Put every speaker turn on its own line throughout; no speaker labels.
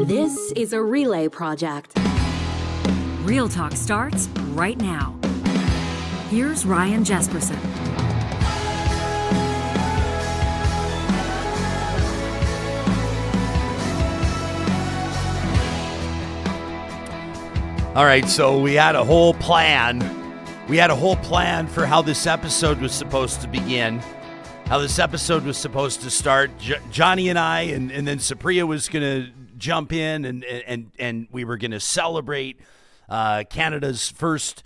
This is a relay project.
Real Talk starts right now. Here's Ryan Jesperson.
All right, so we had a whole plan. We had a whole plan for how this episode was supposed to begin, how this episode was supposed to start. Johnny and I, and then Supriya was going to jump in, and we were going to celebrate Canada's first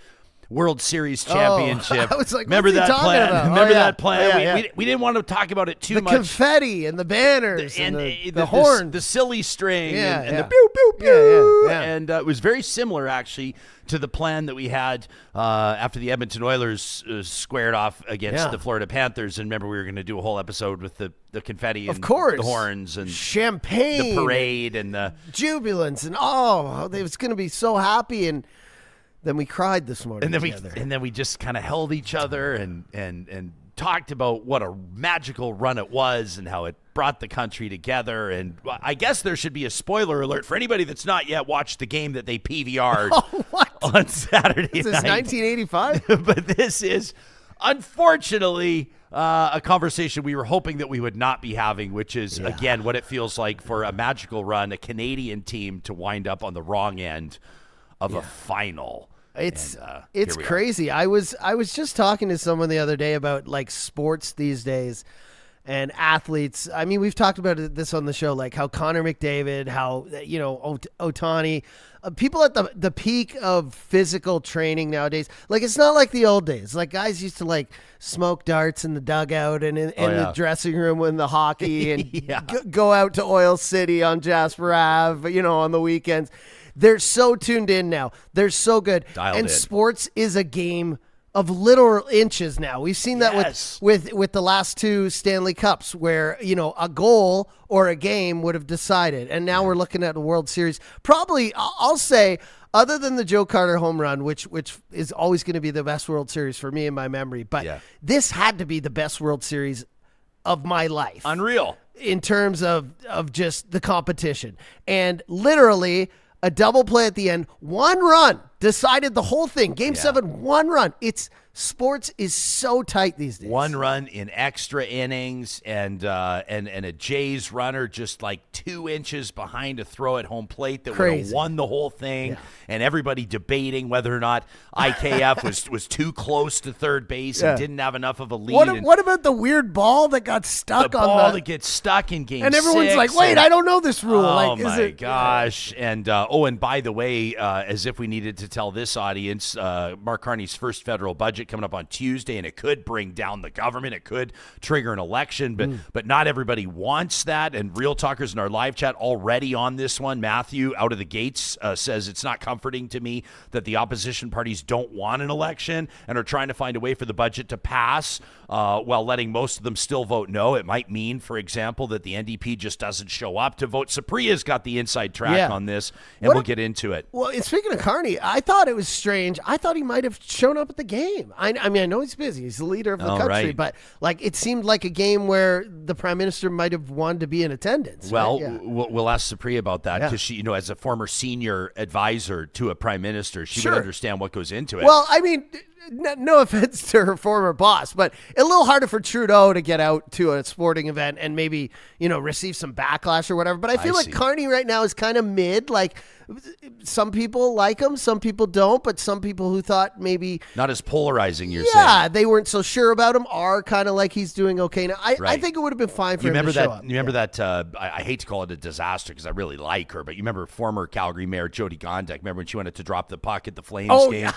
World Series championship.
I was like,
remember
what's he
that
talking
plan?
about?
Remember
yeah.
that plan?
Oh, yeah.
We didn't want to talk about it too
the
much.
The confetti and the banners and the horn.
The silly string and the
pew,
pew, pew, pew.
Yeah.
And it was very similar, actually, to the plan that we had after the Edmonton Oilers squared off against the Florida Panthers. And remember, we were going to do a whole episode with the confetti and the horns and
champagne,
the parade and the
jubilance. And they was going to be so happy. And then we cried this morning together.
And then we just kind of held each other and talked about what a magical run it was and how it brought the country together. And I guess there should be a spoiler alert for anybody that's not yet watched the game that they PVR'd on Saturday night.
Is this 1985?
But this is, unfortunately, a conversation we were hoping that we would not be having, which is, again, what it feels like for a magical run, a Canadian team to wind up on the wrong end of a final.
It's crazy. I was just talking to someone the other day about like sports these days and athletes. I mean, we've talked about this on the show, like how Connor McDavid, how Ohtani, people at the peak of physical training nowadays. Like it's not like the old days. Like guys used to like smoke darts in the dugout and in the dressing room in the hockey and go out to Oil City on Jasper Ave, on the weekends. They're so tuned in now. They're so good.
Dialed in.
Sports is a game of literal inches now. We've seen that with the last two Stanley Cups where, a goal or a game would have decided. And now we're looking at a World Series. Probably, I'll say, other than the Joe Carter home run, which is always going to be the best World Series for me in my memory. But this had to be the best World Series of my life.
Unreal.
In terms of just the competition. And literally a double play at the end, one run decided the whole thing. Game 7, one run. Sports is so tight these days.
One run in extra innings and a Jays runner just like 2 inches behind a throw at home plate that would have won the whole thing, and everybody debating whether or not IKF was too close to third base and didn't have enough of a lead.
What about the weird ball that got stuck
the
on
ball that gets stuck in game 6?
And everyone's like, wait, I don't know this rule.
Oh, my gosh. And and by the way, as if we needed to tell this audience, Mark Carney's first federal budget coming up on Tuesday, and it could bring down the government. It could trigger an election, but not everybody wants that. And Real Talkers in our live chat already on this one. Matthew, out of the gates, says it's not comforting to me that the opposition parties don't want an election and are trying to find a way for the budget to pass while letting most of them still vote no. It might mean, for example, that the NDP just doesn't show up to vote. Supriya's got the inside track on this, and we'll get into it.
Well, speaking of Carney, I thought it was strange. I thought he might have shown up at the game. I mean, I know he's busy. He's the leader of the country, but like it seemed like a game where the prime minister might have wanted to be in attendance.
Well, we'll ask Supriya about that because she, as a former senior advisor to a prime minister, she would understand what goes into it.
Well, I mean, no offense to her former boss, but a little harder for Trudeau to get out to a sporting event and maybe, receive some backlash or whatever. But I feel like Carney right now is kind of mid. Like some people like him, some people don't, but some people who thought maybe
not as polarizing, you're saying.
Yeah, they weren't so sure about him are kind of like he's doing okay now. I think it would have been fine for him to show up.
You remember that, I hate to call it a disaster because I really like her, but you remember former Calgary Mayor Jody Gondek, remember when she wanted to drop the puck at the Flames game? Yeah.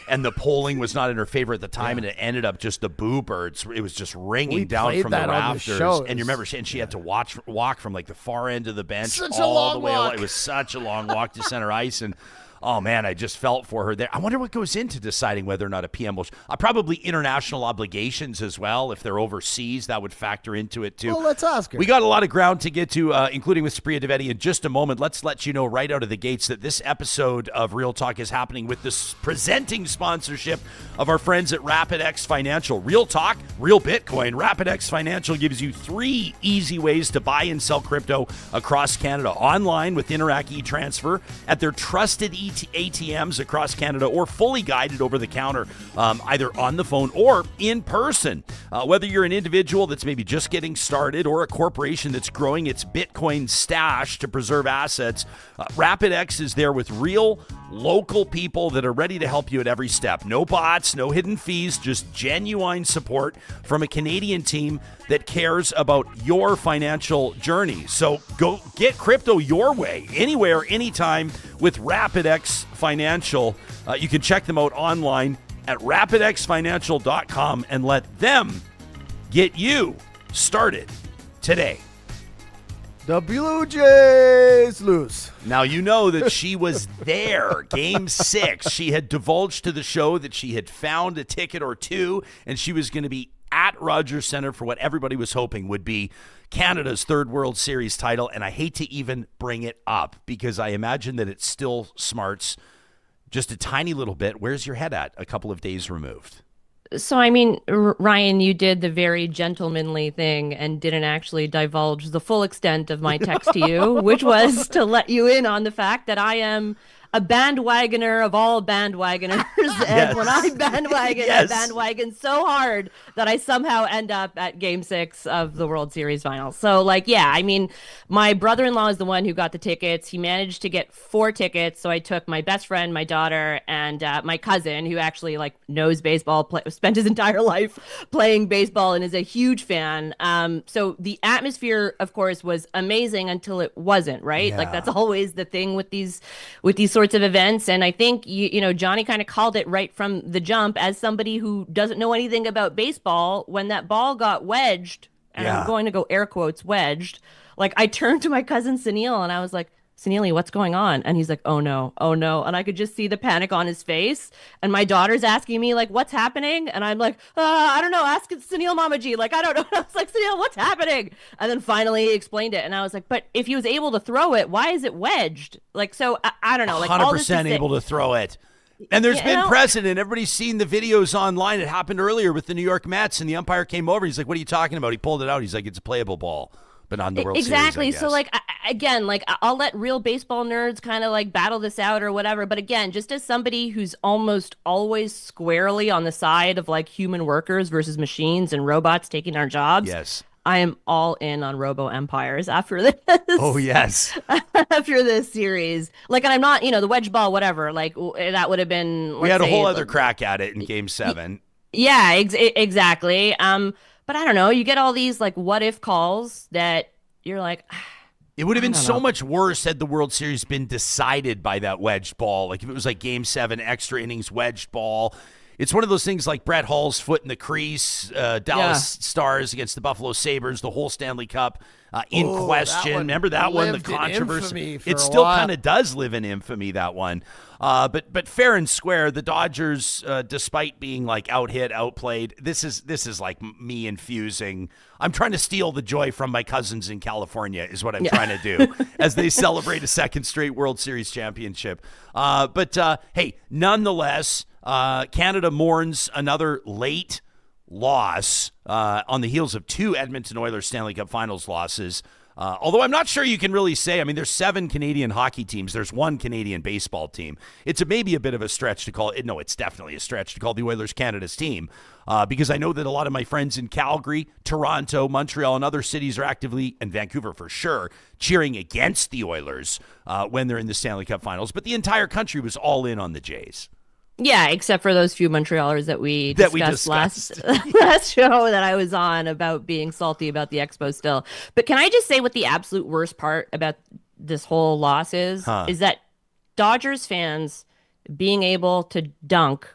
And the polling was not in her favor at the time, and it ended up just the boo birds. It was just ringing down from the rafters. And you remember, she had to walk from like the far end of the bench all the way. It was such a long walk to center ice, and oh man, I just felt for her there. I wonder what goes into deciding whether or not a PM will. Probably international obligations as well. If they're overseas, that would factor into it too.
Well, let's ask her.
We got a lot of ground to get to, including with Supriya Dwivedi in just a moment. Let's let you know right out of the gates that this episode of Real Talk is happening with this presenting sponsorship of our friends at RapidX Financial. Real Talk, Real Bitcoin. RapidX Financial gives you 3 easy ways to buy and sell crypto across Canada. Online with Interac e-Transfer, at their trusted ATMs across Canada, or fully guided over the counter, either on the phone or in person. Whether you're an individual that's maybe just getting started or a corporation that's growing its Bitcoin stash to preserve assets, RapidX is there with real local people that are ready to help you at every step. No bots, no hidden fees, just genuine support from a Canadian team that cares about your financial journey. So go get crypto your way, anywhere, anytime with RapidX Financial. You can check them out online at rapidxfinancial.com and let them get you started today.
The Blue Jays lose.
Now, you know that she was there, Game 6. She had divulged to the show that she had found a ticket or two, and she was going to be at Rogers Centre for what everybody was hoping would be Canada's 3rd World Series title. And I hate to even bring it up because I imagine that it still smarts just a tiny little bit. Where's your head at a couple of days removed?
So, I mean, Ryan, you did the very gentlemanly thing and didn't actually divulge the full extent of my text to you, which was to let you in on the fact that I am a bandwagoner of all bandwagoners. And when I bandwagon, I bandwagon so hard that I somehow end up at Game 6 of the World Series Finals. So, I mean, my brother-in-law is the one who got the tickets. He managed to get 4 tickets. So I took my best friend, my daughter, and my cousin, who actually knows baseball, spent his entire life playing baseball and is a huge fan. So the atmosphere, of course, was amazing until it wasn't, right?
Yeah.
That's always the thing with these sorts of events. And I think, Johnny kind of called it right from the jump. As somebody who doesn't know anything about baseball, when that ball got wedged, and I'm going to go air quotes wedged, I turned to my cousin Sunil and I was like, Sunil, what's going on? And he's like, oh no. And I could just see the panic on his face. And my daughter's asking me, what's happening? And I'm like, I don't know. Ask Sunil Mamaji. I don't know. I was like, Sunil, what's happening? And then finally he explained it. And I was like, but if he was able to throw it, why is it wedged? So I don't know.
100% able to throw it. And there's been precedent. Everybody's seen the videos online. It happened earlier with the New York Mets, and the umpire came over. He's like, what are you talking about? He pulled it out. He's like, it's a playable ball. But on the World
exactly.
Series, I guess.
So I'll let real baseball nerds kind of battle this out or whatever. But again, just as somebody who's almost always squarely on the side of human workers versus machines and robots taking our jobs.
Yes.
I am all in on robo empires after this.
Oh, yes.
After this series. And I'm not, the wedge ball, whatever. That would have been.
We had a whole other crack at it in Game 7.
Yeah, exactly. But I don't know. You get all these what if calls that you're like.
It would have been so much worse had the World Series been decided by that wedged ball. If it was Game 7, extra innings, wedged ball. It's one of those things like Brett Hull's foot in the crease, Dallas Stars against the Buffalo Sabres, the whole Stanley Cup in question. Remember that one, the controversy? It still kind of does live in infamy, that one. But fair and square, the Dodgers, despite being out hit, outplayed, this is me infusing. I'm trying to steal the joy from my cousins in California is what I'm trying to do as they celebrate a 2nd straight World Series championship. Hey, nonetheless, Canada mourns another late loss on the heels of 2 Edmonton Oilers Stanley Cup Finals losses. Although I'm not sure you can really say, there's 7 Canadian hockey teams. There's 1 Canadian baseball team. It's maybe a bit of a stretch to call it. No, it's definitely a stretch to call the Oilers Canada's team because I know that a lot of my friends in Calgary, Toronto, Montreal, and other cities are actively, and Vancouver for sure, cheering against the Oilers when they're in the Stanley Cup Finals. But the entire country was all in on the Jays.
Yeah, except for those few Montrealers that we discussed last show that I was on about being salty about the Expo still. But can I just say what the absolute worst part about this whole loss is that Dodgers fans being able to dunk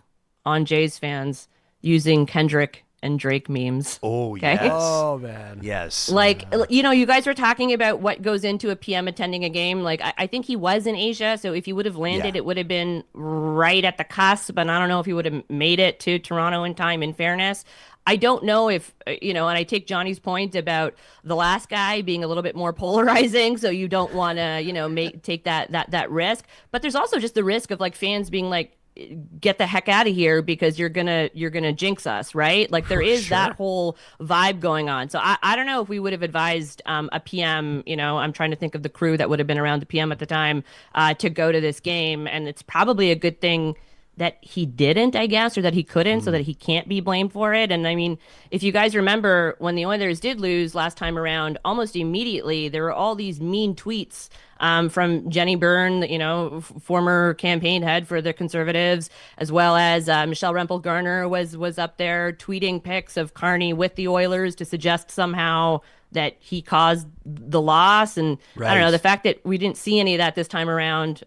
on Jays fans using Kendrick and Drake memes.
Oh,
okay?
yes.
Oh, man.
Yes.
Like, you guys were talking about what goes into a PM attending a game. Like, I think he was in Asia, so if he would have landed, it would have been right at the cusp, and I don't know if he would have made it to Toronto in time, in fairness. I don't know if, and I take Johnny's point about the last guy being a little bit more polarizing, so you don't want to, take that risk. But there's also just the risk of, like, fans being like, get the heck out of here because you're gonna jinx us, right? Like, there is that whole vibe going on. So I don't know if we would have advised a PM, I'm trying to think of the crew that would have been around the PM at the time, to go to this game. And it's probably a good thing that he didn't, I guess, or that he couldn't, so that he can't be blamed for it. And I mean, if you guys remember when the Oilers did lose last time around, almost immediately there were all these mean tweets from Jenny Byrne, former campaign head for the Conservatives, as well as Michelle Rempel-Garner was up there tweeting pics of Carney with the Oilers to suggest somehow that he caused the loss. And I don't know, the fact that we didn't see any of that this time around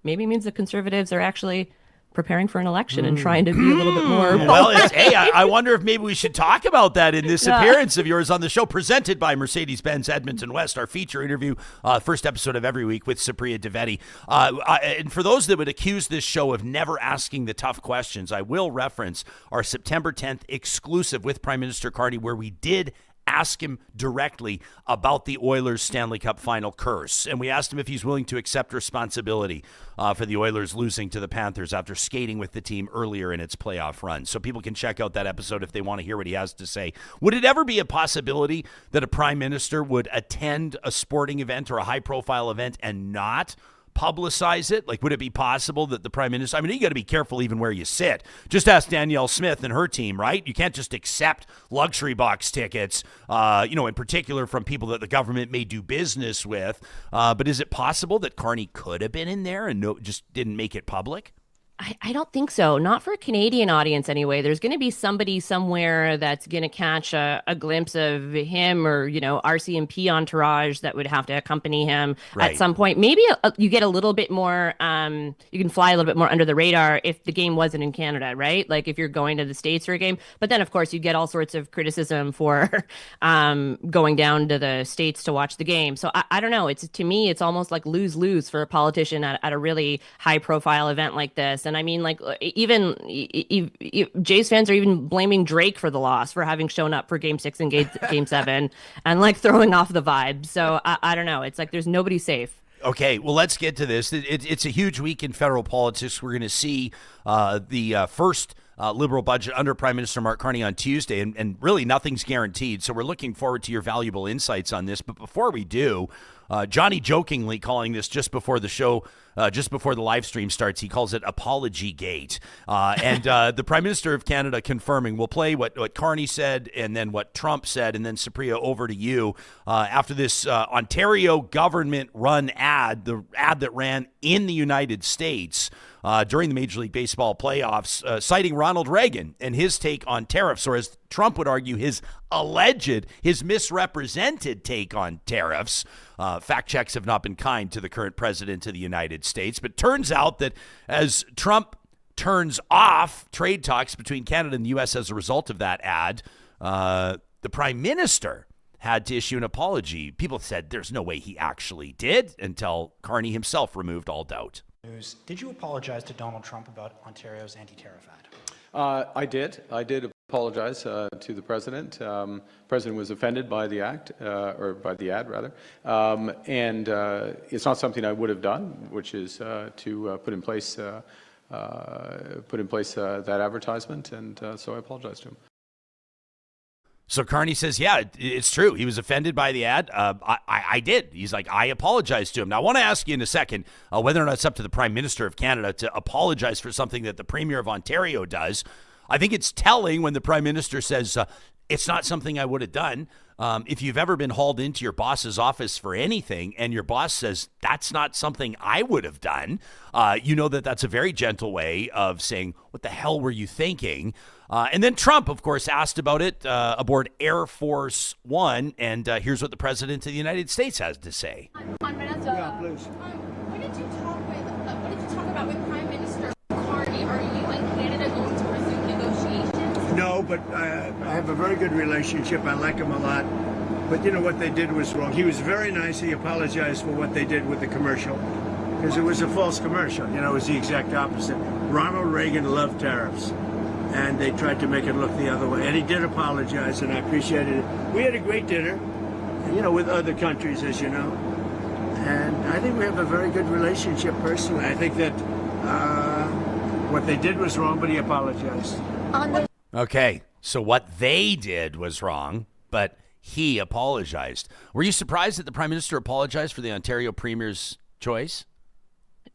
maybe means the Conservatives are actually preparing for an election and trying to be a little bit more.
Well, I wonder if maybe we should talk about that in this appearance of yours on the show, presented by Mercedes-Benz Edmonton West, our feature interview, first episode of every week with Supriya Dwivedi. And for those that would accuse this show of never asking the tough questions, I will reference our September 10th exclusive with Prime Minister Carney, where we did ask him directly about the Oilers Stanley Cup final curse. And we asked him if he's willing to accept responsibility for the Oilers losing to the Panthers after skating with the team earlier in its playoff run. So people can check out that episode if they want to hear what he has to say. Would it ever be a possibility that a prime minister would attend a sporting event or a high-profile event and not publicize it? Like, would it be possible that the prime minister, you got to be careful even where you sit. Just ask Danielle Smith and her team, right? You can't just accept luxury box tickets, in particular from people that the government may do business with. But is it possible that Carney could have been in there and just didn't make it public?
I don't think so. Not for a Canadian audience anyway. There's going to be somebody somewhere that's going to catch a glimpse of him or, RCMP entourage that would have to accompany him at some point. Maybe you get a little bit more, you can fly a little bit more under the radar if the game wasn't in Canada, right? Like if you're going to the States for a game. But then, of course, you get all sorts of criticism for going down to the States to watch the game. So I don't know. To me, it's almost like lose-lose for a politician at a really high-profile event like this. And I mean, like, even Jays fans are even blaming Drake for the loss for having shown up for Game 6 and Game 7 and like throwing off the vibe. So I don't know. It's like there's nobody safe.
Okay, well, let's get to this. It's a huge week in federal politics. We're going to see the first Liberal budget under Prime Minister Mark Carney on Tuesday, and really nothing's guaranteed. So we're looking forward to your valuable insights on this. But before we do, Johnny jokingly calling this just before the show, just before the live stream starts, he calls it Apology Gate. And the Prime Minister of Canada confirming. We'll play what Carney said and then what Trump said, and then Supriya, over to you. After this Ontario government-run ad, the ad that ran in the United States during the Major League Baseball playoffs, citing Ronald Reagan and his take on tariffs, or as Trump would argue, his misrepresented take on tariffs. Fact checks have not been kind to the current president of the United States, but turns out that as Trump turns off trade talks between Canada and the U.S. as a result of that ad, the Prime Minister had to issue an apology. People said there's no way he actually did until Carney himself removed all doubt.
Did you apologize to Donald Trump about Ontario's anti-tariff ad?
I did apologize to the president. President was offended by the act, or by the ad rather, and it's not something I would have done, which is to put in place that advertisement, and so I apologize to him.
So Carney says, yeah, it's true. He was offended by the ad. I did. He's like, I apologized to him. Now, I want to ask you in a second whether or not it's up to the Prime Minister of Canada to apologize for something that the Premier of Ontario does. I think it's telling when the Prime Minister says, it's not something I would have done. If you've ever been hauled into your boss's office for anything and your boss says, that's not something I would have done, you know that that's a very gentle way of saying, what the hell were you thinking? And then Trump, of course, asked about it aboard Air Force One, and here's what the President of the United States has to say.
Vanessa, yeah, please. What did you talk about with Prime Minister Carney? Are you and Canada going to resume negotiations?
No, but I have a very good relationship. I like him a lot. But you know what they did was wrong. He was very nice. He apologized for what they did with the commercial because it was a false commercial. You know, it was the exact opposite. Ronald Reagan loved tariffs, and they tried to make it look the other way. And he did apologize, and I appreciated it. We had a great dinner, you know, with other countries, as you know. And I think we have a very good relationship personally. I think that what they did was wrong, but he apologized.
Okay, so what they did was wrong, but he apologized. Were you surprised that the Prime Minister apologized for the Ontario Premier's choice?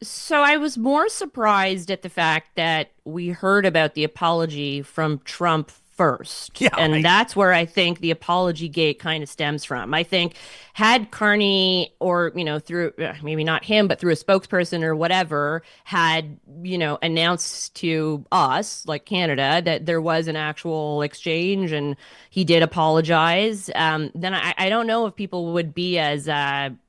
So I was more surprised at the fact that we heard about the apology from Trump first.
Yeah,
and that's where I think the apology gate kind of stems from. I think had Carney or, you know, through maybe not him, but through a spokesperson or whatever had, you know, announced to us, like Canada, that there was an actual exchange and he did apologize, then I don't know if people would be as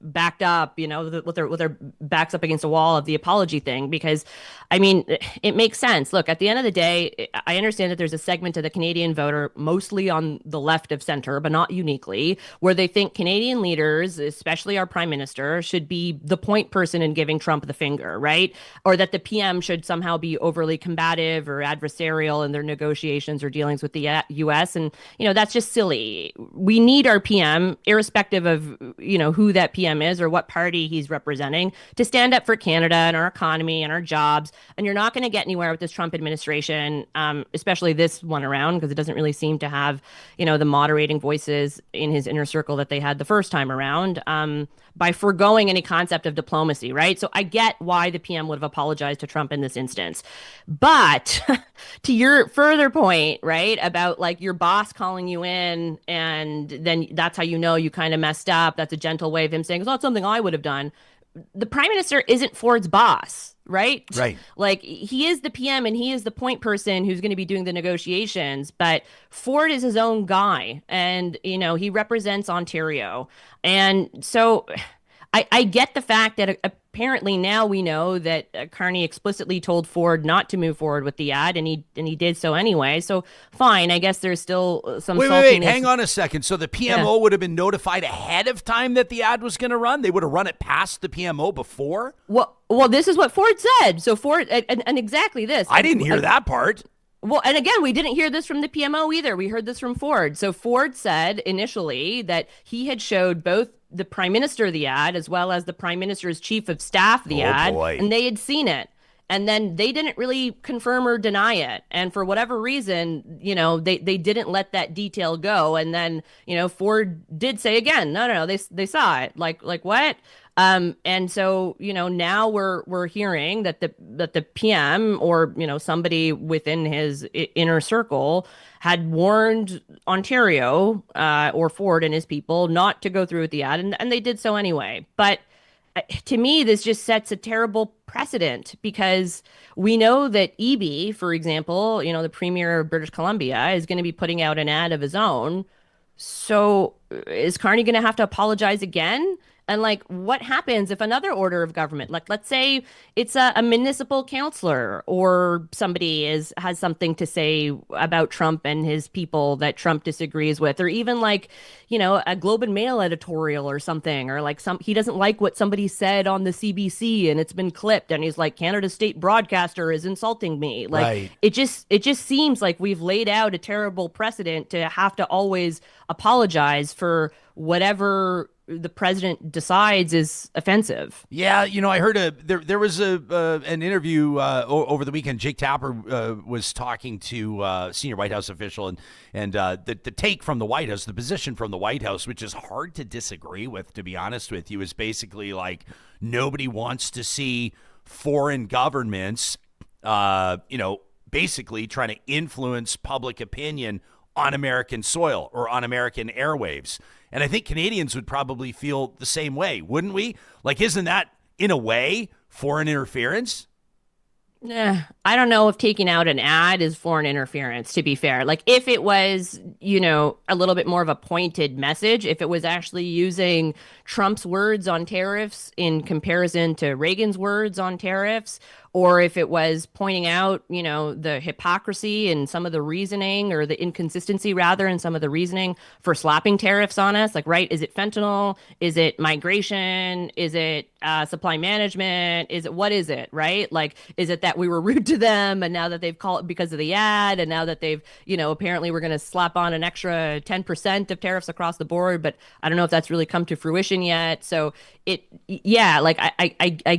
backed up, you know, with their backs up against a wall of the apology thing, because I mean, it makes sense. Look, at the end of the day, I understand that there's a segment of the Canadian voter, mostly on the left of center, but not uniquely, where they think Canadian leaders, especially our prime minister, should be the point person in giving Trump the finger, right? Or that the PM should somehow be overly combative or adversarial in their negotiations or dealings with the U.S. And, you know, that's just silly. We need our PM, irrespective of, you know, who that PM is or what party he's representing, to stand up for Canada and our economy and our jobs. And you're not going to get anywhere with this Trump administration, especially this one around, because it doesn't really seem to have, you know, the moderating voices in his inner circle that they had the first time around, by foregoing any concept of diplomacy, right? So I get why the PM would have apologized to Trump in this instance. But to your further point, right, about like your boss calling you in and then that's how you know you kind of messed up. That's a gentle way of him saying, it's not something I would have done. The prime minister isn't Ford's boss, right?
Right.
Like he is the PM and he is the point person who's going to be doing the negotiations, but Ford is his own guy and, you know, he represents Ontario. And so I get the fact that apparently now we know that Carney explicitly told Ford not to move forward with the ad, and he did so anyway. So fine, I guess there's still some
Wait, hang on a second. So the PMO would have been notified ahead of time that the ad was going to run? They would have run it past the PMO before?
Well, this is what Ford said. So Ford, and exactly this.
I didn't hear that part.
Well, and again, we didn't hear this from the PMO either. We heard this from Ford. So Ford said initially that he had showed both the prime minister the ad as well as the prime minister's chief of staff the ad, and they had seen it. And then they didn't really confirm or deny it. And for whatever reason, you know, they didn't let that detail go. And then, you know, Ford did say again, no, they saw it. Like what? And so, you know, now we're hearing that the PM or, you know, somebody within his inner circle had warned Ontario or Ford and his people not to go through with the ad, and they did so anyway. But to me, this just sets a terrible precedent because we know that Eby, for example, you know, the premier of British Columbia, is going to be putting out an ad of his own. So is Carney going to have to apologize again? And like, what happens if another order of government, like let's say it's a municipal councillor or somebody has something to say about Trump and his people that Trump disagrees with, or even like, you know, a Globe and Mail editorial or something, or like he doesn't like what somebody said on the CBC and it's been clipped and he's like, Canada's state broadcaster is insulting me. Like
right.
it just seems like we've laid out a terrible precedent to have to always apologize for whatever the president decides is offensive.
Yeah, you know, I heard there was an interview over the weekend. Jake Tapper was talking to a senior White House official, and the take from the White House, the position from the White House, which is hard to disagree with, to be honest with you, is basically like nobody wants to see foreign governments, you know, basically trying to influence public opinion on American soil or on American airwaves. And I think Canadians would probably feel the same way, wouldn't we? Like, isn't that, in a way, foreign interference?
Yeah, I don't know if taking out an ad is foreign interference, to be fair. Like if it was, a little bit more of a pointed message, if it was actually using Trump's words on tariffs in comparison to Reagan's words on tariffs, or if it was pointing out, the hypocrisy and some of the reasoning, or the inconsistency rather in some of the reasoning for slapping tariffs on us, like, right, is it fentanyl? Is it migration? Is it supply management? What is it, right? Like, is it that we were rude to them and now that they've called because of the ad, and now that they've, apparently we're going to slap on an extra 10% of tariffs across the board, but I don't know if that's really come to fruition yet. So I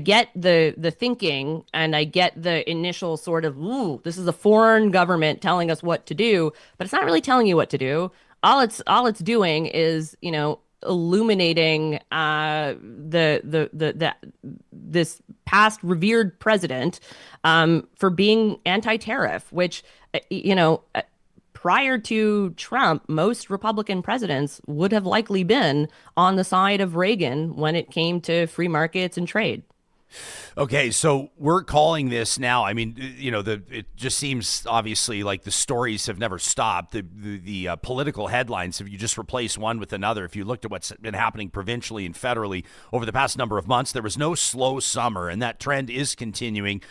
get the thinking, and I get the initial sort of, ooh, this is a foreign government telling us what to do, but it's not really telling you what to do. All it's doing is, illuminating this past revered president for being anti-tariff, which prior to Trump, most Republican presidents would have likely been on the side of Reagan when it came to free markets and trade.
Okay, so we're calling this now. I mean, it just seems obviously like the stories have never stopped. The political headlines, if you just replace one with another, if you looked at what's been happening provincially and federally over the past number of months, there was no slow summer, and that trend is continuing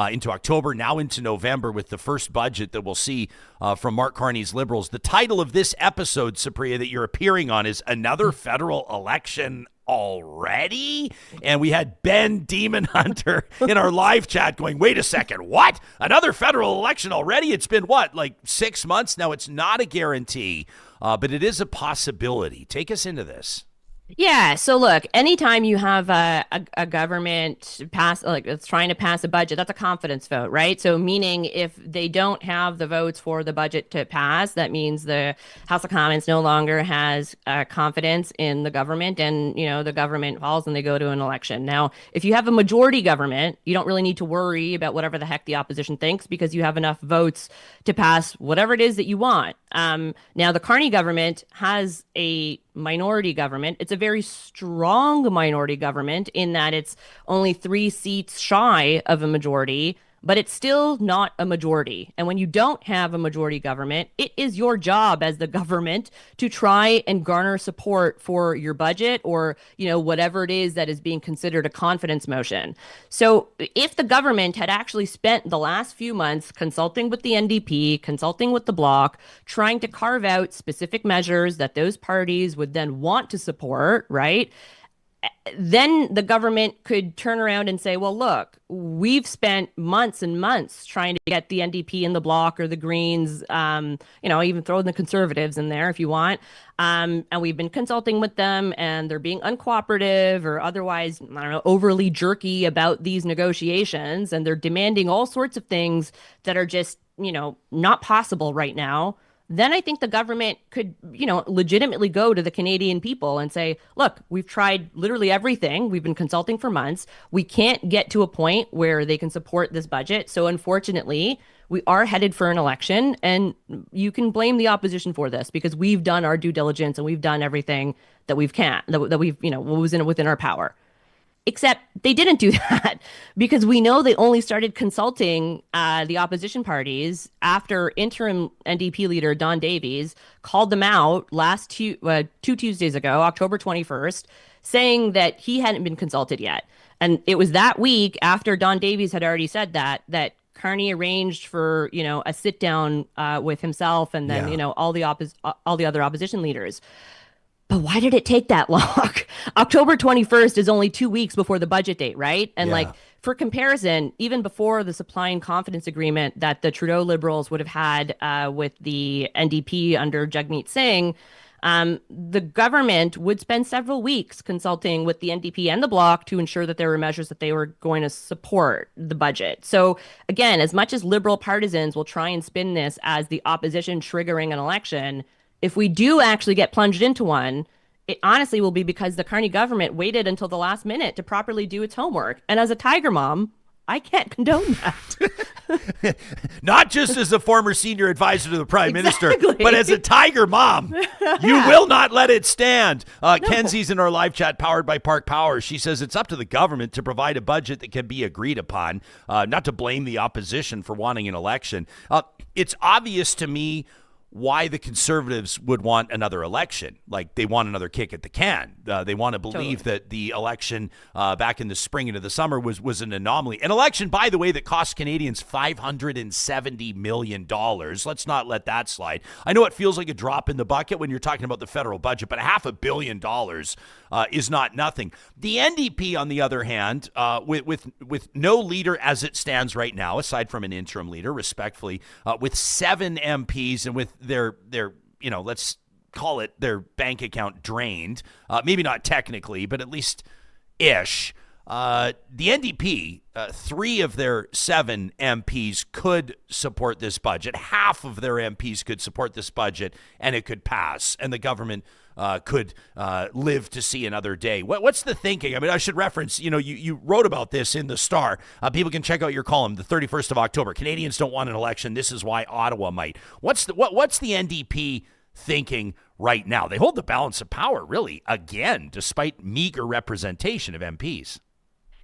into October, now into November, with the first budget that we'll see from Mark Carney's Liberals. The title of this episode, Supriya, that you're appearing on is Another Federal Election Already? And we had Ben Demon Hunter in our live chat going, wait a second, what? Another federal election already? It's been what, like 6 months? Now, it's not a guarantee, but it is a possibility. Take us into this.
Yeah. So look, anytime you have a government pass, like it's trying to pass a budget, that's a confidence vote, right? So meaning if they don't have the votes for the budget to pass, that means the House of Commons no longer has confidence in the government, and, the government falls and they go to an election. Now, if you have a majority government, you don't really need to worry about whatever the heck the opposition thinks, because you have enough votes to pass whatever it is that you want. Now, the Carney government has a minority government. It's a very strong minority government in that it's only 3 seats shy of a majority, but it's still not a majority. And when you don't have a majority government, it is your job as the government to try and garner support for your budget, or, whatever it is that is being considered a confidence motion. So if the government had actually spent the last few months consulting with the NDP, consulting with the Bloc, trying to carve out specific measures that those parties would then want to support, right? Then the government could turn around and say, well, look, we've spent months and months trying to get the NDP and the Bloc or the Greens, even throw the Conservatives in there if you want. And we've been consulting with them, and they're being uncooperative or otherwise, overly jerky about these negotiations. And they're demanding all sorts of things that are just, not possible right now. Then I think the government could, legitimately go to the Canadian people and say, look, we've tried literally everything. We've been consulting for months. We can't get to a point where they can support this budget. So unfortunately, we are headed for an election, and you can blame the opposition for this, because we've done our due diligence and we've done everything that we've what was within our power. Except they didn't do that, because we know they only started consulting the opposition parties after interim NDP leader Don Davies called them out last two Tuesdays ago, October 21st, saying that he hadn't been consulted yet. And it was that week after Don Davies had already said that Carney arranged for, a sit down with himself and then, all the other opposition leaders. But why did it take that long? October 21st is only 2 weeks before the budget date, right? And for comparison, even before the supply and confidence agreement that the Trudeau Liberals would have had with the NDP under Jagmeet Singh, the government would spend several weeks consulting with the NDP and the Bloc to ensure that there were measures that they were going to support the budget. So again, as much as Liberal partisans will try and spin this as the opposition triggering an election, if we do actually get plunged into one, it honestly will be because the Carney government waited until the last minute to properly do its homework. And as a Tiger mom, I can't condone that.
Not just as a former senior advisor to the Prime Minister, but as a Tiger mom. You will not let it stand. Kenzie's in our live chat powered by Park Power. She says it's up to the government to provide a budget that can be agreed upon, not to blame the opposition for wanting an election. It's obvious to me why the Conservatives would want another election. Like, they want another kick at the can. They want to believe that the election back in the spring into the summer was an anomaly. An election, by the way, that cost Canadians $570 million. Let's not let that slide. I know it feels like a drop in the bucket when you're talking about the federal budget, but $500 million is not nothing. The NDP, on the other hand, with no leader as it stands right now, aside from an interim leader, respectfully, with 7 MPs and with their let's call it their bank account drained, maybe not technically, but at least ish. The NDP, 3 of their 7 MPs could support this budget. Half of their MPs could support this budget, and it could pass, and the government could live to see another day. What's the thinking? I mean, I should reference, you wrote about this in the Star. People can check out your column, the 31st of October. Canadians don't want an election. This is why Ottawa might. What's the NDP thinking right now? They hold the balance of power, really, again, despite meager representation of MPs.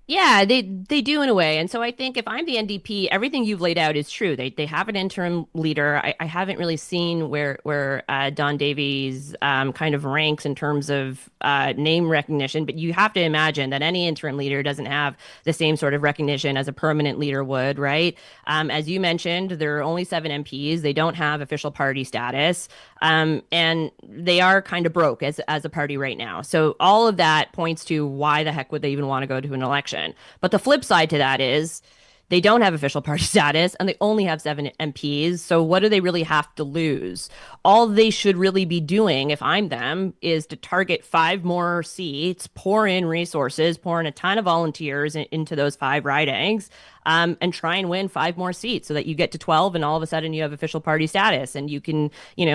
Yeah, they do in a way. And so I think if I'm the NDP, everything you've laid out is true. They have an interim leader. I haven't really seen where Don Davies kind of ranks in terms of name recognition, but you have to imagine that any interim leader doesn't have the same sort of recognition as a permanent leader would, right? As you mentioned, there are only 7 MPs. They don't have official party status, and they are kind of broke as a party right now. So all of that points to why the heck would they even want to go to an election? But the flip side to that is they don't have official party status and they only have 7 MPs. So what do they really have to lose? All they should really be doing, if I'm them, is to target 5 more seats, pour in resources, pour in a ton of volunteers into those 5 ridings, and try and win 5 more seats so that you get to 12 and all of a sudden you have official party status and you can,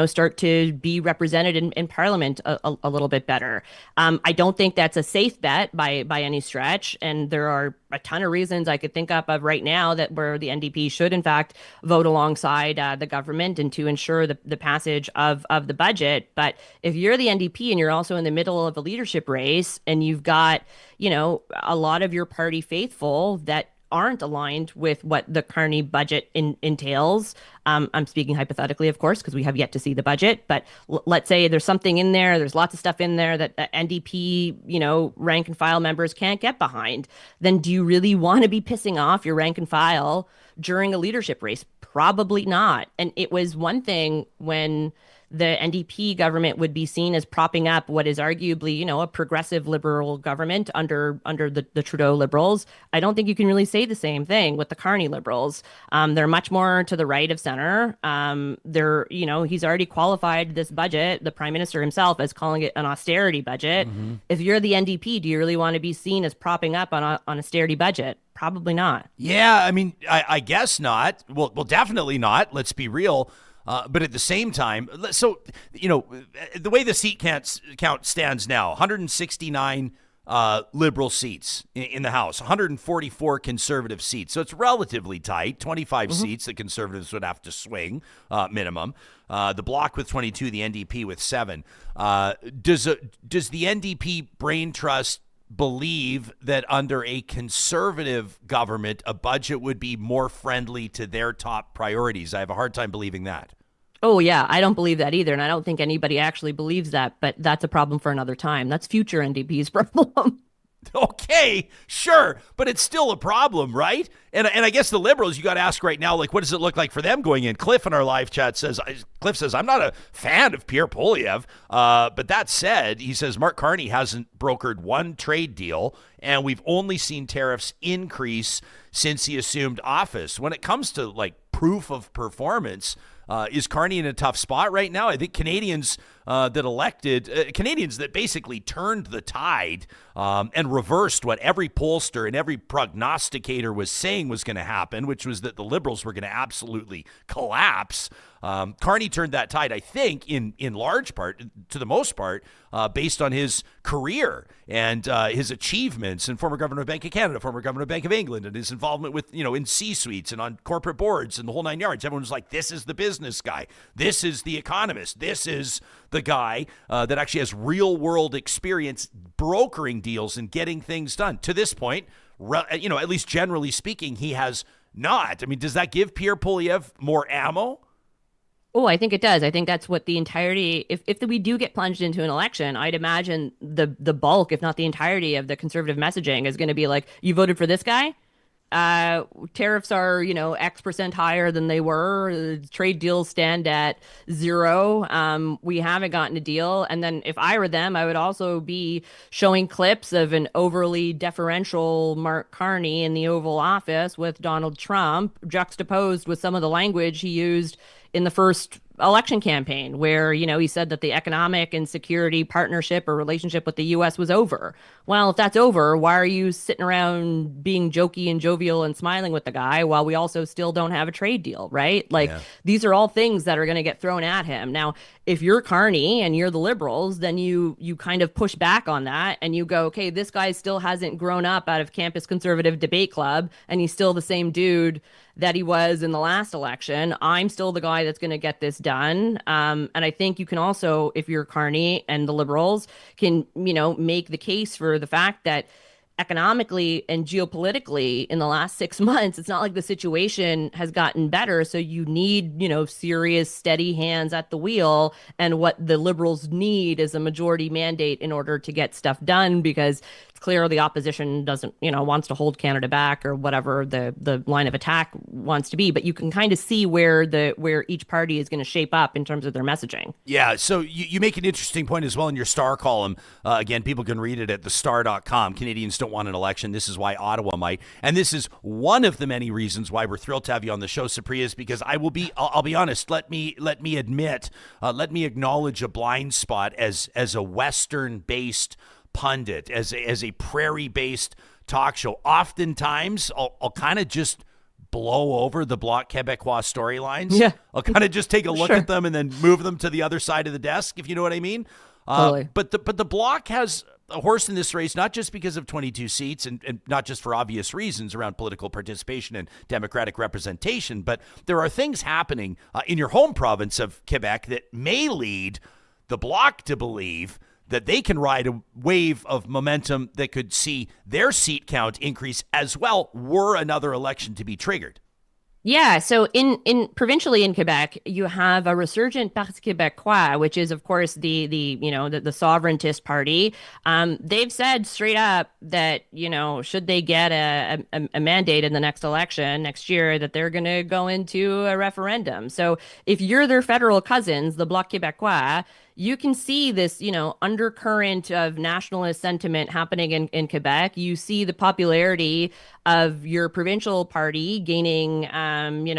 start to be represented in Parliament a little bit better. I don't think that's a safe bet by any stretch. And there are a ton of reasons I could think up of right now that where the NDP should, in fact, vote alongside the government and to ensure the passage of the budget. But if you're the NDP and you're also in the middle of a leadership race and you've got, a lot of your party faithful that aren't aligned with what the Carney budget entails. I'm speaking hypothetically, of course, because we have yet to see the budget. But let's say there's something in there. There's lots of stuff in there that NDP, rank and file members can't get behind. Then do you really want to be pissing off your rank and file during a leadership race? Probably not. And it was one thing when the NDP government would be seen as propping up what is arguably, a progressive liberal government under the Trudeau Liberals. I don't think you can really say the same thing with the Carney Liberals. They're much more to the right of center. He's already qualified this budget, the Prime Minister himself, as calling it an austerity budget. Mm-hmm. If you're the NDP, do you really want to be seen as propping up on an austerity budget? Probably not.
Yeah, I mean, I guess not. Well, definitely not. Let's be real. But at the same time, so, the way the seat count stands now, 169 Liberal seats in the House, 144 Conservative seats. So it's relatively tight, 25 seats the Conservatives would have to swing minimum. The Bloc with 22, the NDP with 7. Does the NDP brain trust believe that under a Conservative government, a budget would be more friendly to their top priorities? I have a hard time believing that.
Oh, yeah, I don't believe that either. And I don't think anybody actually believes that. But that's a problem for another time. That's future NDP's problem.
Okay, sure. But it's still a problem, right? And I guess the Liberals, you got to ask right now, like, what does it look like for them going in? Cliff in our live chat says, I'm not a fan of Pierre Poilievre. But that said, he says Mark Carney hasn't brokered one trade deal, and we've only seen tariffs increase since he assumed office. When it comes to, like, proof of performance, is Carney in a tough spot right now? I think Canadians that elected Canadians that basically turned the tide and reversed what every pollster and every prognosticator was saying was going to happen, which was that the Liberals were going to absolutely collapse. Carney turned that tide, I think, in large part, to the most part, based on his career and his achievements, and former governor of Bank of Canada, former governor of Bank of England, and his involvement with, in C-suites and on corporate boards and the whole nine yards. Everyone was like, this is the business guy. This is the economist. This is the guy that actually has real world experience brokering deals and getting things done. To this point, at least generally speaking, he has not. I mean, does that give Pierre Poilievre more ammo?
Oh, I think it does. I think that's what the entirety, if we do get plunged into an election, I'd imagine the bulk, if not the entirety of the conservative messaging is going to be like, you voted for this guy? Tariffs are, X% higher than they were. Trade deals stand at 0. We haven't gotten a deal. And then if I were them, I would also be showing clips of an overly deferential Mark Carney in the Oval Office with Donald Trump juxtaposed with some of the language he used in the first election campaign, where, he said that the economic and security partnership or relationship with the U.S. was over. Well, if that's over, why are you sitting around being jokey and jovial and smiling with the guy while we also still don't have a trade deal, right? These are all things that are going to get thrown at him. Now, if you're Carney and you're the Liberals, then you kind of push back on that and you go, okay, this guy still hasn't grown up out of Campus Conservative Debate Club, and he's still the same dude that he was in the last election. I'm still the guy that's going to get this done. And I think you can also, if you're Carney and the Liberals, can, make the case for the fact that economically and geopolitically in the last 6 months, it's not like the situation has gotten better. So you need, serious, steady hands at the wheel. And what the Liberals need is a majority mandate in order to get stuff done, because it's clear the opposition doesn't, wants to hold Canada back or whatever the line of attack wants to be. But you can kind of see where each party is going to shape up in terms of their messaging.
Yeah. So you make an interesting point as well in your Star column. Again, people can read it at thestar.com. Canadians don't want an election. This is why Ottawa might. And this is one of the many reasons why we're thrilled to have you on the show, Supriya, is because I'll be honest. Let me acknowledge a blind spot as a Western-based pundit, as a prairie-based talk show. Oftentimes, I'll kind of just blow over the Bloc Québécois storylines.
Yeah.
I'll kind of just take a look at them and then move them to the other side of the desk, if you know what I mean.
Totally.
But the Bloc has a horse in this race, not just because of 22 seats and not just for obvious reasons around political participation and democratic representation, but there are things happening in your home province of Quebec that may lead the Bloc to believe that they can ride a wave of momentum that could see their seat count increase as well, were another election to be triggered.
Yeah, so in provincially in Quebec, you have a resurgent Parti Québécois, which is of course the sovereigntist party. They've said straight up that should they get a mandate in the next election next year, that they're going to go into a referendum. So if you're their federal cousins, the Bloc Québécois, you can see this, undercurrent of nationalist sentiment happening in Quebec. You see the popularity of your provincial party gaining,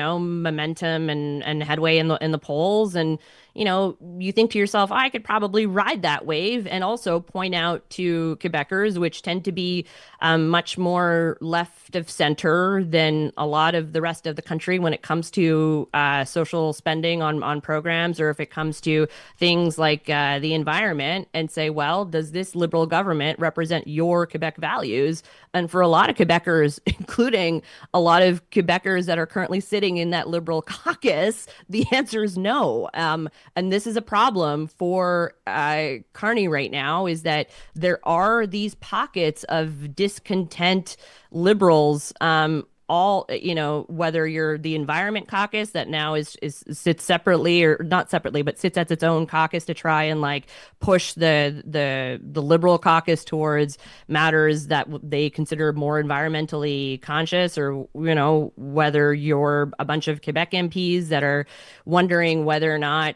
momentum and headway in the polls. And, you think to yourself, I could probably ride that wave, and also point out to Quebecers, which tend to be much more left of center than a lot of the rest of the country when it comes to social spending on programs, or if it comes to things like the environment, and say, well, does this Liberal government represent your Quebec values? And for a lot of Quebecers, including a lot of Quebecers that are currently sitting in that Liberal caucus, the answer is no. And this is a problem for Carney right now, is that there are these pockets of discontent Liberals, all, whether you're the Environment Caucus that now sits separately, or not separately, but sits as its own caucus to try and push the Liberal caucus towards matters that they consider more environmentally conscious, or whether you're a bunch of Quebec MPs that are wondering whether or not